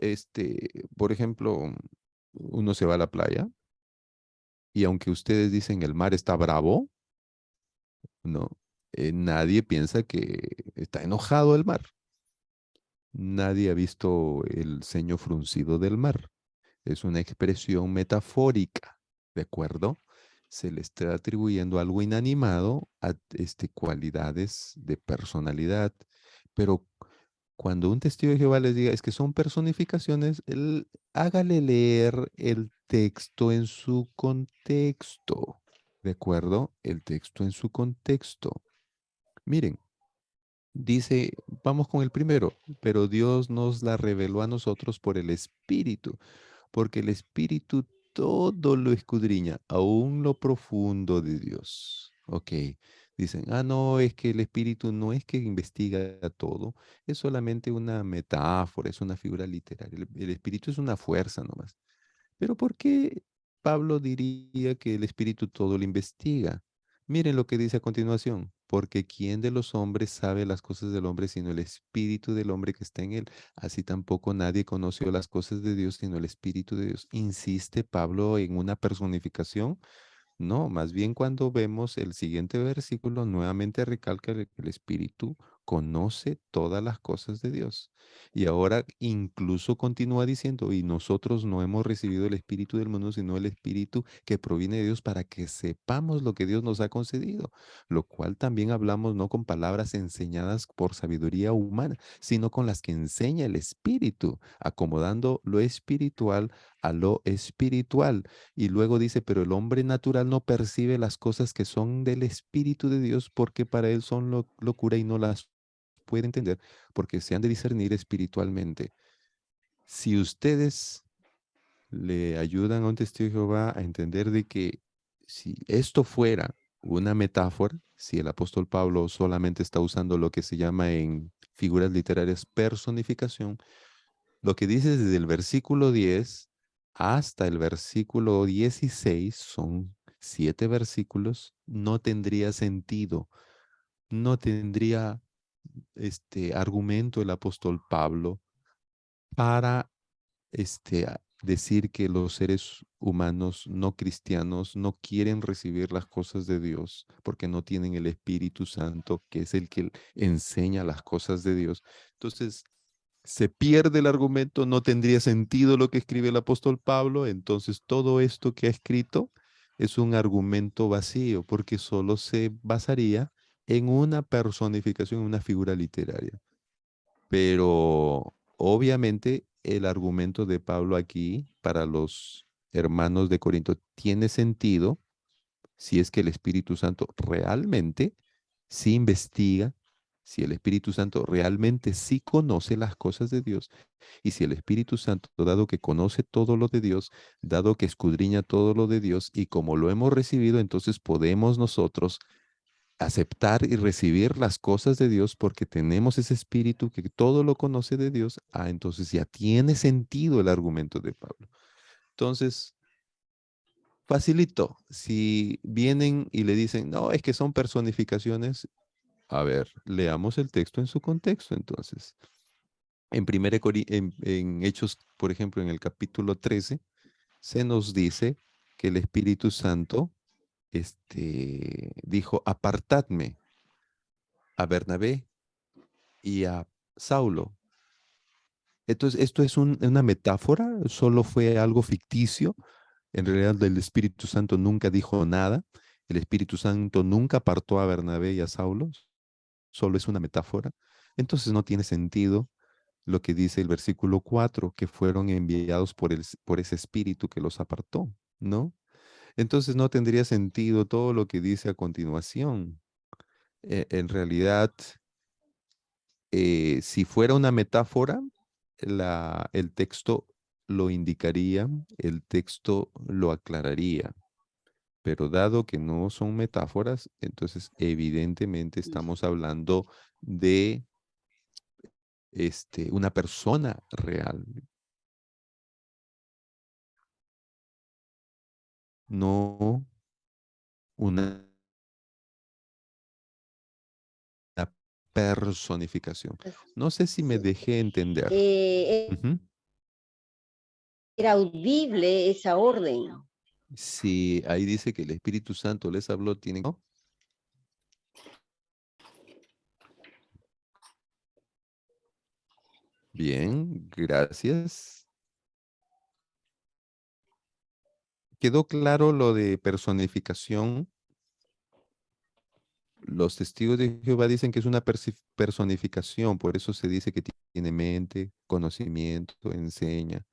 por ejemplo, uno se va a la playa y aunque ustedes dicen el mar está bravo, ¿no? Nadie piensa que está enojado el mar. Nadie ha visto el ceño fruncido del mar. Es una expresión metafórica, ¿de acuerdo? Se le está atribuyendo algo inanimado a cualidades de personalidad, pero cuando un testigo de Jehová les diga es que son personificaciones, hágale leer el texto en su contexto, ¿de acuerdo? El texto en su contexto. Miren, dice, vamos con el primero, pero Dios nos la reveló a nosotros por el Espíritu, porque el Espíritu todo lo escudriña, aún lo profundo de Dios. Ok, dicen, ah, no, es que el Espíritu no es que investiga todo, es solamente una metáfora, es una figura literaria. El Espíritu es una fuerza nomás. Pero ¿por qué Pablo diría que el Espíritu todo lo investiga? Miren lo que dice a continuación. Porque ¿quién de los hombres sabe las cosas del hombre sino el Espíritu del hombre que está en él? Así tampoco nadie conoció las cosas de Dios sino el Espíritu de Dios. Insiste Pablo en una personificación. No, más bien cuando vemos el siguiente versículo, nuevamente recalca que el Espíritu conoce todas las cosas de Dios. Y ahora incluso continúa diciendo, y nosotros no hemos recibido el Espíritu del mundo, sino el Espíritu que proviene de Dios para que sepamos lo que Dios nos ha concedido, lo cual también hablamos no con palabras enseñadas por sabiduría humana, sino con las que enseña el Espíritu, acomodando lo espiritual a lo espiritual. Y luego dice, pero el hombre natural no percibe las cosas que son del Espíritu de Dios porque para él son locura y no las puede entender porque se han de discernir espiritualmente. Si ustedes le ayudan a un testigo de Jehová a entender de que si esto fuera una metáfora, si el apóstol Pablo solamente está usando lo que se llama en figuras literarias personificación, lo que dice desde el versículo 10 hasta el versículo 16, son 7 versículos, no tendría sentido, no tendría argumento el apóstol Pablo para decir que los seres humanos no cristianos no quieren recibir las cosas de Dios porque no tienen el Espíritu Santo, que es el que enseña las cosas de Dios. Entonces, se pierde el argumento, no tendría sentido lo que escribe el apóstol Pablo, entonces todo esto que ha escrito es un argumento vacío porque solo se basaría en una personificación, en una figura literaria. Pero obviamente el argumento de Pablo aquí para los hermanos de Corinto tiene sentido si es que el Espíritu Santo realmente sí investiga, si el Espíritu Santo realmente sí conoce las cosas de Dios y si el Espíritu Santo, dado que conoce todo lo de Dios, dado que escudriña todo lo de Dios y como lo hemos recibido, entonces podemos nosotros aceptar y recibir las cosas de Dios porque tenemos ese espíritu que todo lo conoce de Dios, entonces ya tiene sentido el argumento de Pablo. Entonces, facilito, si vienen y le dicen, no, es que son personificaciones, a ver, leamos el texto en su contexto entonces. En Hechos, por ejemplo, en el capítulo 13, se nos dice que el Espíritu Santo dijo, apartadme a Bernabé y a Saulo. Entonces, ¿esto es una metáfora? ¿Solo fue algo ficticio? En realidad, el Espíritu Santo nunca dijo nada. El Espíritu Santo nunca apartó a Bernabé y a Saulo. Solo es una metáfora. Entonces, no tiene sentido lo que dice el versículo 4, que fueron enviados por ese Espíritu que los apartó, ¿no? Entonces, no tendría sentido todo lo que dice a continuación. En realidad, si fuera una metáfora, el texto lo indicaría, el texto lo aclararía, pero dado que no son metáforas, entonces evidentemente estamos hablando de una persona real, no una personificación. No sé si me Sí. dejé entender. Ujú. Era audible esa orden. Si ahí dice que el Espíritu Santo les habló, tienen... ¿no? Bien, gracias. ¿Quedó claro lo de personificación? Los testigos de Jehová dicen que es una personificación, por eso se dice que tiene mente, conocimiento, enseña.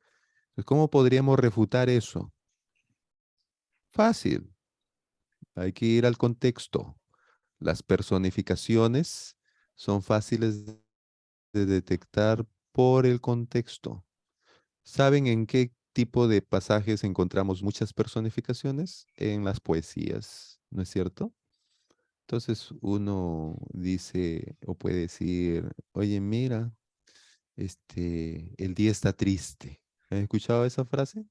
Entonces, ¿cómo podríamos refutar eso? Fácil, hay que ir al contexto. Las personificaciones son fáciles de detectar por el contexto. ¿Saben en qué tipo de pasajes encontramos muchas personificaciones? En las poesías, ¿no es cierto? Entonces uno dice o puede decir, oye, mira, el día está triste. ¿Han escuchado esa frase?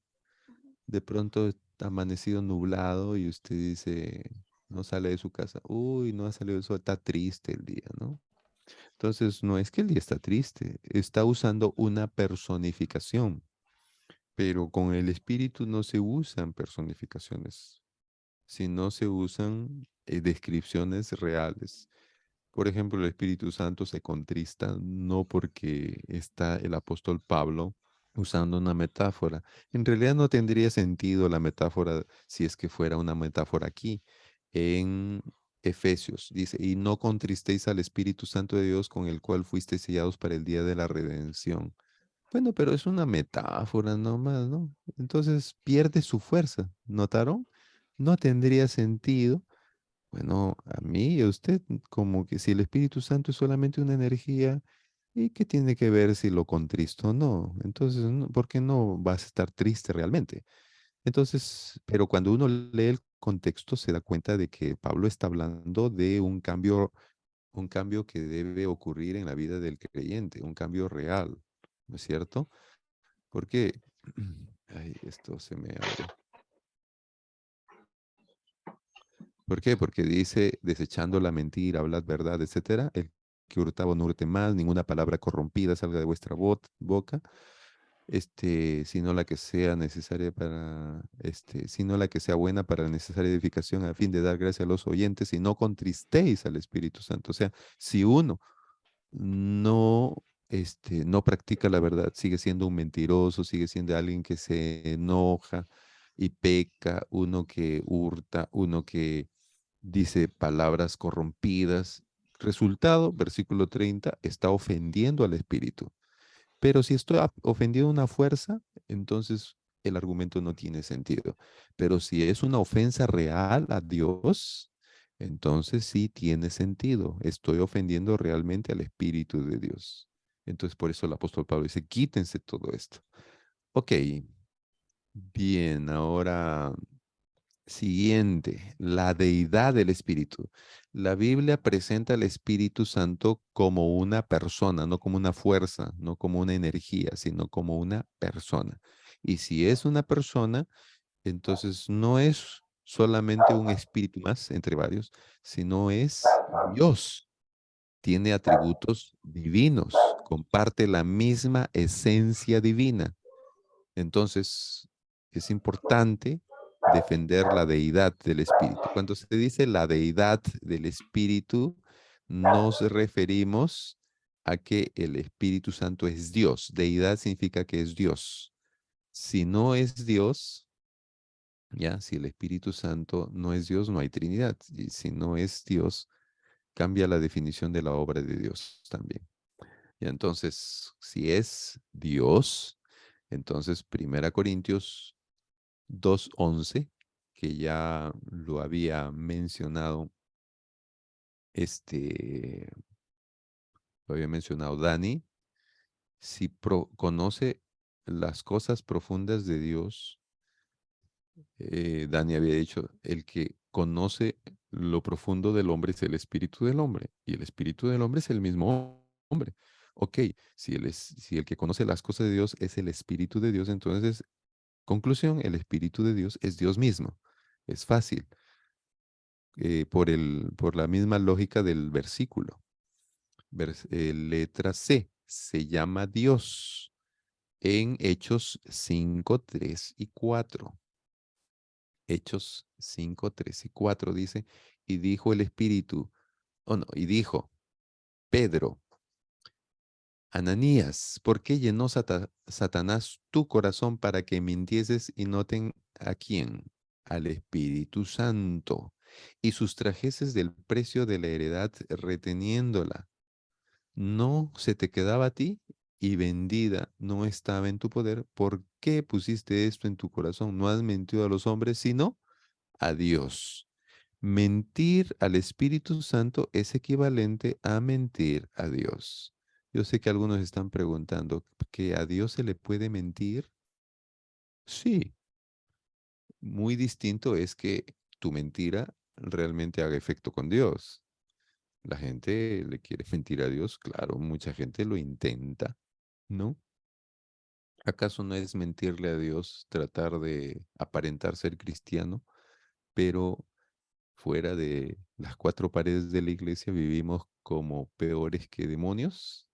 De pronto está amanecido nublado y usted dice, no sale de su casa. Uy, no ha salido de su, está triste el día, ¿no? Entonces no es que el día está triste, está usando una personificación, pero con el espíritu no se usan personificaciones, sino se usan descripciones reales. Por ejemplo, el Espíritu Santo se contrista no porque está el apóstol Pablo usando una metáfora. En realidad no tendría sentido la metáfora si es que fuera una metáfora aquí. En Efesios dice, y no contristéis al Espíritu Santo de Dios con el cual fuisteis sellados para el día de la redención. Bueno, pero es una metáfora nomás, ¿no? Entonces pierde su fuerza. ¿Notaron? No tendría sentido. Bueno, a mí y a usted, como que si el Espíritu Santo es solamente una energía, ¿y qué tiene que ver si lo contristo o no? Entonces, ¿por qué no vas a estar triste realmente? Entonces, pero cuando uno lee el contexto se da cuenta de que Pablo está hablando de un cambio que debe ocurrir en la vida del creyente, un cambio real, ¿no es cierto? Porque, ay, esto se me abre. ¿Por qué? Porque dice, desechando la mentira, hablad verdad, etcétera, el que hurtaba no hurte más, ninguna palabra corrompida salga de vuestra boca, sino la que sea necesaria para, sino la que sea buena para la necesaria edificación a fin de dar gracia a los oyentes y no contristéis al Espíritu Santo. O sea, si uno no, no practica la verdad, sigue siendo un mentiroso, sigue siendo alguien que se enoja y peca, uno que hurta, uno que dice palabras corrompidas. Resultado, versículo 30, está ofendiendo al Espíritu. Pero si estoy ofendiendo una fuerza, entonces el argumento no tiene sentido. Pero si es una ofensa real a Dios, entonces sí tiene sentido. Estoy ofendiendo realmente al Espíritu de Dios. Entonces por eso el apóstol Pablo dice, quítense todo esto. Ok, bien, ahora siguiente, la deidad del Espíritu. La Biblia presenta al Espíritu Santo como una persona, no como una fuerza, no como una energía, sino como una persona. Y si es una persona, entonces no es solamente un espíritu más entre varios, sino es Dios. Tiene atributos divinos, comparte la misma esencia divina. Entonces, es importante defender la deidad del Espíritu. Cuando se dice la deidad del Espíritu, nos referimos a que el Espíritu Santo es Dios. Deidad significa que es Dios. Si no es Dios, ya, si el Espíritu Santo no es Dios, no hay Trinidad. Y si no es Dios, cambia la definición de la obra de Dios también. Y entonces, si es Dios, entonces Primera Corintios 2:11, que ya lo había mencionado, este, lo había mencionado Dani, si conoce las cosas profundas de Dios, Dani había dicho, el que conoce lo profundo del hombre es el espíritu del hombre, y el espíritu del hombre es el mismo hombre. Ok, si el que conoce las cosas de Dios es el espíritu de Dios, entonces, conclusión, el espíritu de Dios es Dios mismo. Es fácil. Por la misma lógica del versículo. Letra C, se llama Dios en Hechos 5, 3 y 4. Hechos 5, 3 y 4 dice, y dijo el Espíritu, oh no, y dijo, Pedro, Ananías, ¿por qué llenó Satanás tu corazón para que mintieses y noten a quién? Al Espíritu Santo, y sustrajeses del precio de la heredad reteniéndola. No se te quedaba a ti y vendida no estaba en tu poder. ¿Por qué pusiste esto en tu corazón? No has mentido a los hombres, sino a Dios. Mentir al Espíritu Santo es equivalente a mentir a Dios. Yo sé que algunos están preguntando, ¿que a Dios se le puede mentir? Sí, muy distinto es que tu mentira realmente haga efecto con Dios. La gente le quiere mentir a Dios, claro, mucha gente lo intenta, ¿no? ¿Acaso no es mentirle a Dios tratar de aparentar ser cristiano, pero fuera de las cuatro paredes de la iglesia vivimos como peores que demonios?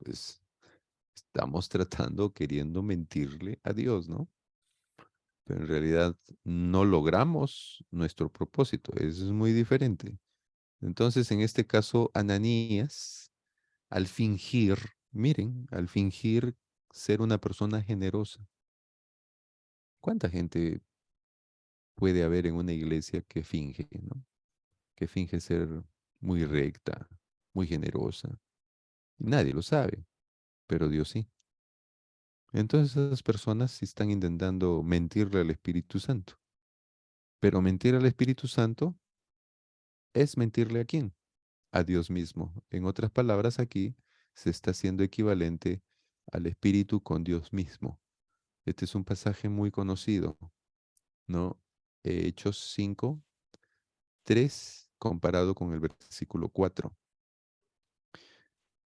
Pues estamos tratando, queriendo mentirle a Dios, ¿no? Pero en realidad no logramos nuestro propósito, eso es muy diferente. Entonces, en este caso, Ananías, al fingir, miren, al fingir ser una persona generosa, ¿cuánta gente puede haber en una iglesia que finge, ¿no? Que finge ser muy recta, muy generosa? Y nadie lo sabe, pero Dios sí. Entonces esas personas sí están intentando mentirle al Espíritu Santo. Pero mentir al Espíritu Santo es mentirle ¿a quién? A Dios mismo. En otras palabras, aquí se está haciendo equivalente al Espíritu con Dios mismo. Este es un pasaje muy conocido, ¿no? Hechos 5, 3, comparado con el versículo 4.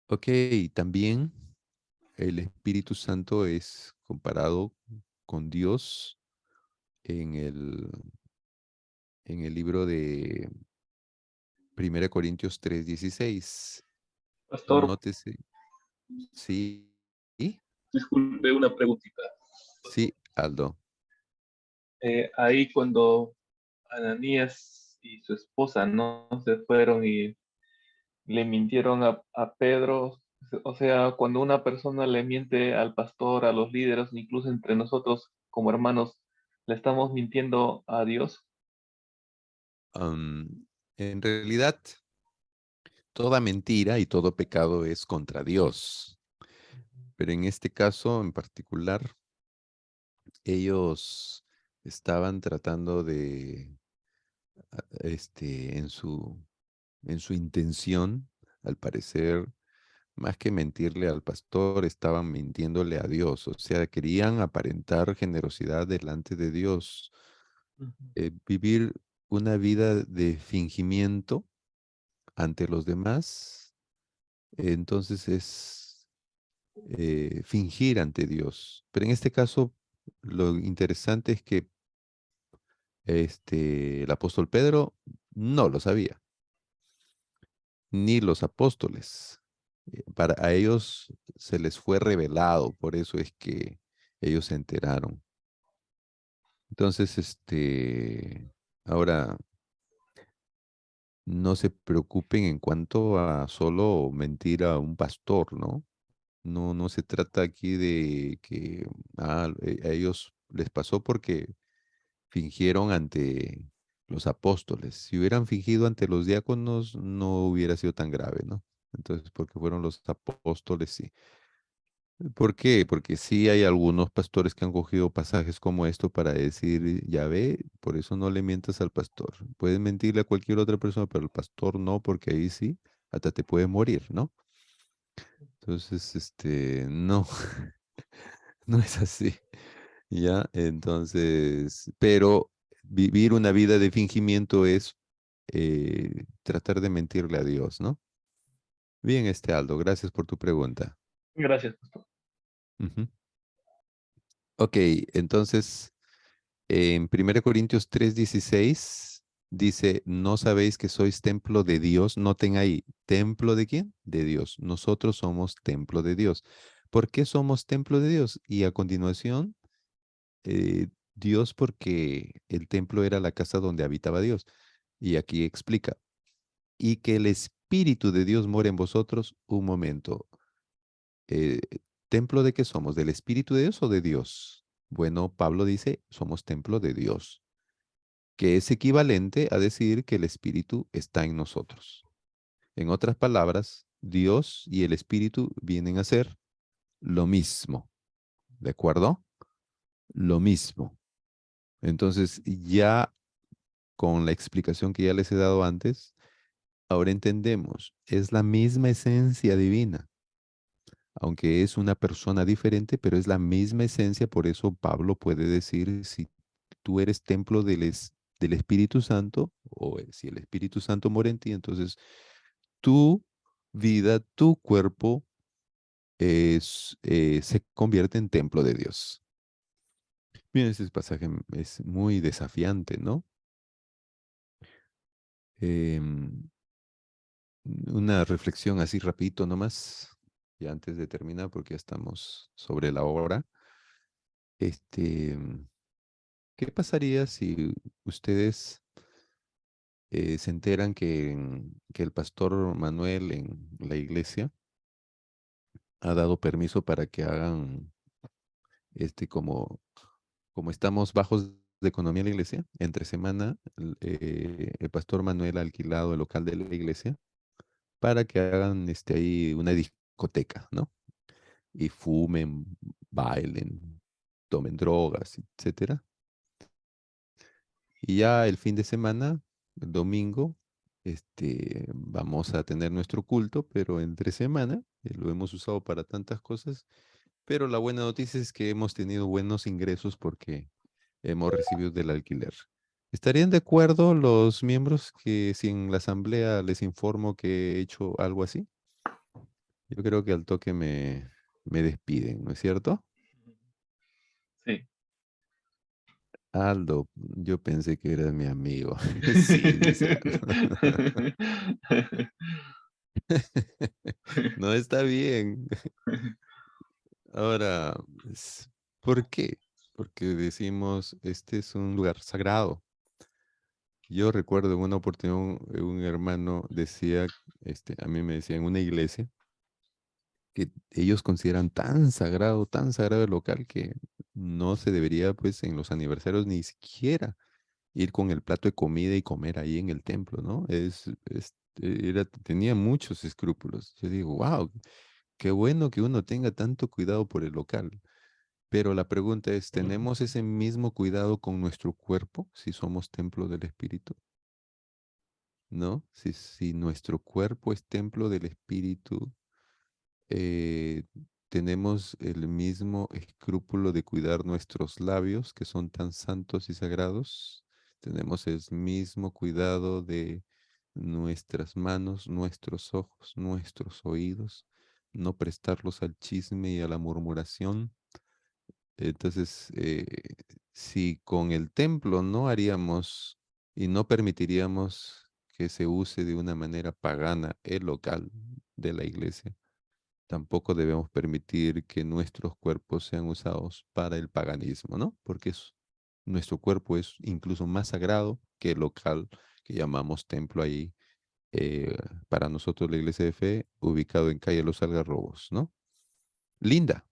Ok, también el Espíritu Santo es comparado con Dios en el libro de 1 Corintios 3:16. Pastor, Nótese, sí, ¿y? disculpe una preguntita. Sí, Aldo. Ahí cuando Ananías y su esposa no se fueron y le mintieron a Pedro, o sea, cuando una persona le miente al pastor, a los líderes, incluso entre nosotros como hermanos, le estamos mintiendo a Dios. En realidad, toda mentira y todo pecado es contra Dios. Pero en este caso en particular, ellos estaban tratando de, en su intención, al parecer, más que mentirle al pastor, estaban mintiéndole a Dios. O sea, querían aparentar generosidad delante de Dios, vivir una vida de fingimiento ante los demás. Entonces es fingir ante Dios. Pero en este caso, lo interesante es que el apóstol Pedro no lo sabía, ni los apóstoles. A ellos se les fue revelado, por eso es que ellos se enteraron. Entonces, ahora no se preocupen en cuanto a solo mentir a un pastor, ¿no? No, no se trata aquí de que a ellos les pasó porque fingieron ante los apóstoles. Si hubieran fingido ante los diáconos, no hubiera sido tan grave, ¿no? Entonces, porque fueron los apóstoles, sí. ¿Por qué? Porque sí hay algunos pastores que han cogido pasajes como esto para decir, ya ve, por eso no le mientas al pastor. Puedes mentirle a cualquier otra persona, pero al pastor no, porque ahí sí, hasta te puede morir, ¿no? Entonces, no, no es así. Ya, entonces, pero vivir una vida de fingimiento es tratar de mentirle a Dios, ¿no? Bien, Aldo, gracias por tu pregunta. Gracias, pastor. Ujú. Ok, entonces, en 1 Corintios 3:16 dice, ¿no sabéis que sois templo de Dios? Noten ahí, ¿templo de quién? De Dios. Nosotros somos templo de Dios. ¿Por qué somos templo de Dios? Y a continuación Dios porque el templo era la casa donde habitaba Dios. Y aquí explica, y que el Espíritu de Dios mora en vosotros. Un momento, eh, ¿templo de qué somos? ¿Del Espíritu de Dios o de Dios? Bueno, Pablo dice, somos templo de Dios, que es equivalente a decir que el Espíritu está en nosotros. En otras palabras, Dios y el Espíritu vienen a ser lo mismo, ¿de acuerdo? Lo mismo. Entonces, ya con la explicación que ya les he dado antes, ahora entendemos, es la misma esencia divina, aunque es una persona diferente, pero es la misma esencia, por eso Pablo puede decir, si tú eres templo del Espíritu Santo, o si el Espíritu Santo mora en ti, entonces tu vida, tu cuerpo se convierte en templo de Dios. Bien, ese pasaje es muy desafiante, ¿no? Em, Una reflexión así rapidito nomás, y antes de terminar, porque ya estamos sobre la hora. Este, ¿Qué pasaría si ustedes se enteran que el pastor Manuel en la iglesia ha dado permiso para que hagan, como estamos bajos de economía en la iglesia, entre semana el pastor Manuel ha alquilado el local de la iglesia para que hagan ahí una discoteca, ¿no? Y fumen, bailen, tomen drogas, etcétera. Y ya el fin de semana, el domingo, vamos a tener nuestro culto, pero entre semana lo hemos usado para tantas cosas. Pero la buena noticia es que hemos tenido buenos ingresos porque hemos recibido del alquiler. ¿Estarían de acuerdo los miembros que si en la asamblea les informo que he hecho algo así? Yo creo que al toque me despiden, ¿no es cierto? Sí. Aldo, yo pensé que eras mi amigo. Sí, dice Aldo. No está bien. Ahora, ¿por qué? Porque decimos, este es un lugar sagrado. Yo recuerdo en una oportunidad un hermano decía, a mí me decía en una iglesia, que ellos consideran tan sagrado el local que no se debería, pues, en los aniversarios ni siquiera ir con el plato de comida y comer ahí en el templo, ¿no? Tenía muchos escrúpulos. Yo digo, wow, qué bueno que uno tenga tanto cuidado por el local. Pero la pregunta es, ¿tenemos ese mismo cuidado con nuestro cuerpo si somos templo del Espíritu? ¿No? Si nuestro cuerpo es templo del Espíritu, eh, tenemos el mismo escrúpulo de cuidar nuestros labios, que son tan santos y sagrados. Tenemos el mismo cuidado de nuestras manos, nuestros ojos, nuestros oídos, no prestarlos al chisme y a la murmuración. Entonces, si con el templo no haríamos y no permitiríamos que se use de una manera pagana el local de la iglesia, tampoco debemos permitir que nuestros cuerpos sean usados para el paganismo, ¿no? Porque nuestro cuerpo es incluso más sagrado que el local que llamamos templo ahí, eh, para nosotros la iglesia de fe, ubicado en calle Los Algarrobos, ¿no? Linda,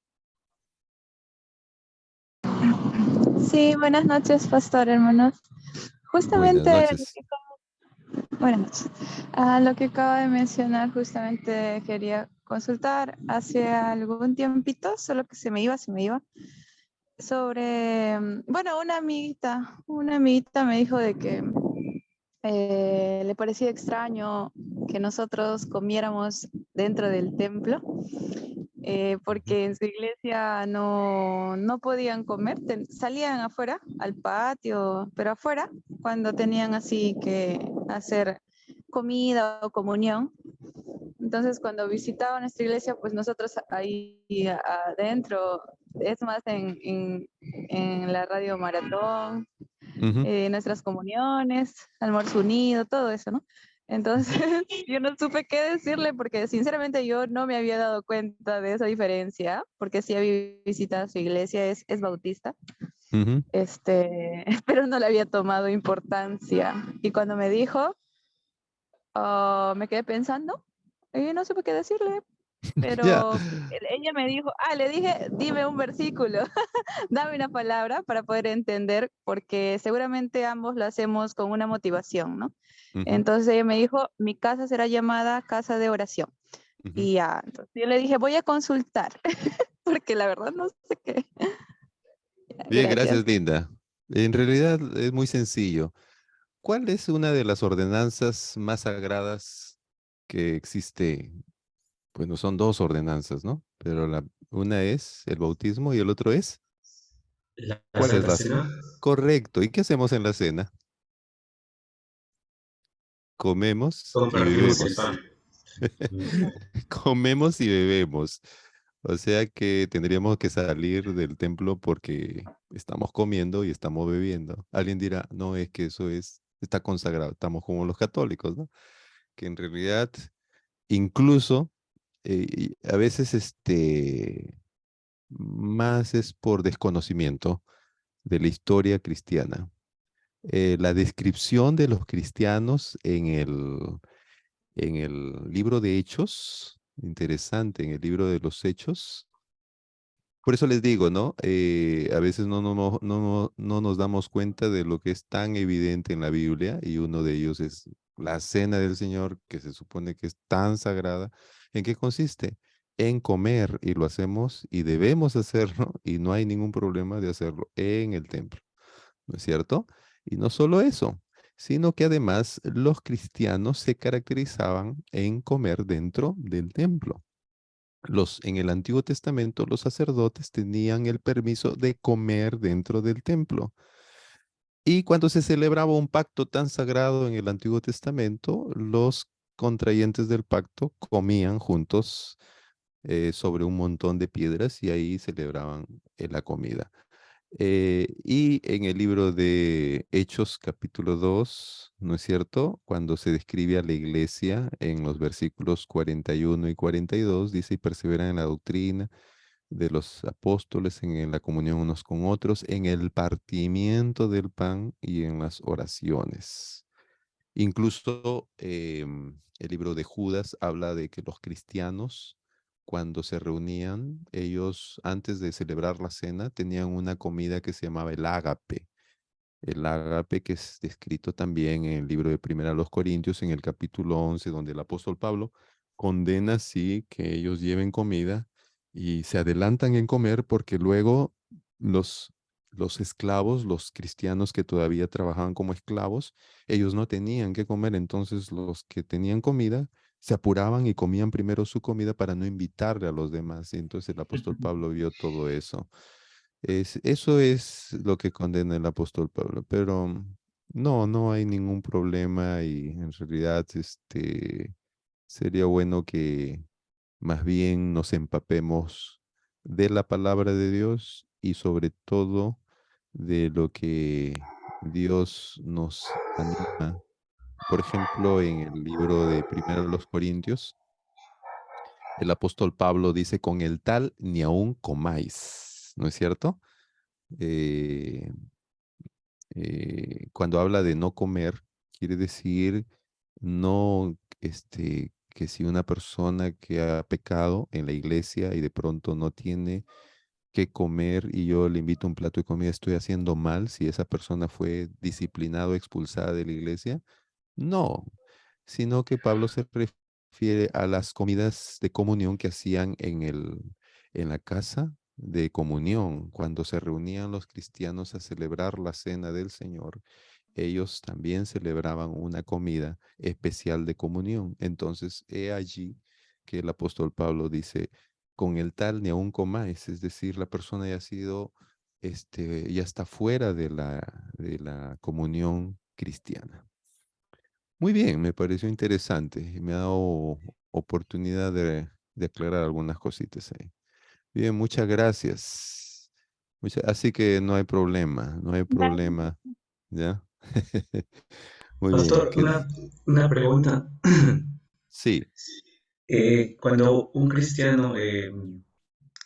Sí, buenas noches, pastor, hermanos. buenas Justamente, noches. buenas noches. Lo que acaba de mencionar, justamente quería consultar hace algún tiempito, solo que se me iba, sobre, bueno, una amiguita me dijo de que le parecía extraño que nosotros comiéramos dentro del templo, Ujú, porque en su iglesia no podían comer, salían afuera, al patio, pero afuera, cuando tenían así que hacer comida o comunión. Entonces, cuando visitaban nuestra iglesia, pues nosotros ahí adentro, es más en la radio Maratón, ujú, nuestras comuniones, almuerzo unido, todo eso, ¿no? Entonces, yo no supe qué decirle porque sinceramente yo no me había dado cuenta de esa diferencia, porque sí había visitado su iglesia, es bautista, ujú. pero no le había tomado importancia. Y cuando me dijo, me quedé pensando y no supe qué decirle, Ya, pero ella me dijo, le dije, dime un versículo. Dame una palabra para poder entender, porque seguramente ambos lo hacemos con una motivación, ¿no? ujú, Entonces ella me dijo, mi casa será llamada casa de oración. ujú. Y ya, entonces yo le dije, voy a consultar, porque la verdad no sé qué. Bien, Gracias. gracias, Linda. En realidad es muy sencillo. ¿Cuál es una de las ordenanzas más sagradas que existe? Bueno, son dos ordenanzas, ¿no? Pero una es el bautismo y el otro es, La ¿cuál es Santa la? Cena, Correcto. ¿Y qué hacemos en la cena? Comemos y compartimos el bebemos. pan. Mm. Comemos y bebemos. O sea que tendríamos que salir del templo porque estamos comiendo y estamos bebiendo. Alguien dirá, no, es que está consagrado. Estamos como los católicos, ¿no? Que en realidad, incluso, y a veces más es por desconocimiento de la historia cristiana. La descripción de los cristianos en el libro de Hechos, interesante, en el libro de los Hechos. Por eso les digo, ¿no? A veces no nos damos cuenta de lo que es tan evidente en la Biblia y uno de ellos es la cena del Señor, que se supone que es tan sagrada. ¿En qué consiste? En comer y lo hacemos y debemos hacerlo y no hay ningún problema de hacerlo en el templo, ¿no es cierto? Y no solo eso, sino que además los cristianos se caracterizaban en comer dentro del templo. En el Antiguo Testamento, los sacerdotes tenían el permiso de comer dentro del templo. Y cuando se celebraba un pacto tan sagrado en el Antiguo Testamento, los contrayentes del pacto comían juntos sobre un montón de piedras y ahí celebraban la comida. Y en el libro de Hechos capítulo 2, ¿no es cierto? Cuando se describe a la iglesia en los versículos 41 y 42, dice, y perseveran en la doctrina de los apóstoles, en la comunión unos con otros, en el partimiento del pan y en las oraciones. Incluso el libro de Judas habla de que los cristianos, cuando se reunían, ellos antes de celebrar la cena tenían una comida que se llamaba el ágape. El ágape que es descrito también en el libro de Primera a los Corintios, en el capítulo 11, donde el apóstol Pablo condena sí que ellos lleven comida y se adelantan en comer porque luego los, los esclavos, los cristianos que todavía trabajaban como esclavos, ellos no tenían que comer, entonces los que tenían comida se apuraban y comían primero su comida para no invitarle a los demás. Y entonces el apóstol Pablo vio todo eso. Eso es lo que condena el apóstol Pablo, pero no, no hay ningún problema y en realidad sería bueno que más bien nos empapemos de la palabra de Dios y sobre todo de lo que Dios nos anima. Por ejemplo, en el libro de Primero de los Corintios, el apóstol Pablo dice, con el tal ni aun comáis, ¿no es cierto? Eh, Cuando habla de no comer, quiere decir no, que si una persona que ha pecado en la iglesia y de pronto no tiene que comer y yo le invito un plato de comida, estoy haciendo mal si esa persona fue disciplinado, expulsada de la iglesia. No, sino que Pablo se refiere a las comidas de comunión que hacían en la casa de comunión, cuando se reunían los cristianos a celebrar la cena del Señor. Ellos también celebraban una comida especial de comunión. Entonces, he allí que el apóstol Pablo dice, con el tal ni aun comáis, es decir, la persona ya ha sido, ya está fuera de la comunión cristiana. Muy bien, me pareció interesante y me ha dado oportunidad de aclarar algunas cositas ahí. Bien, muchas gracias. Así que no hay problema, no hay problema, ¿ya? Muy bien. Pastor, una pregunta. Sí, Cuando un cristiano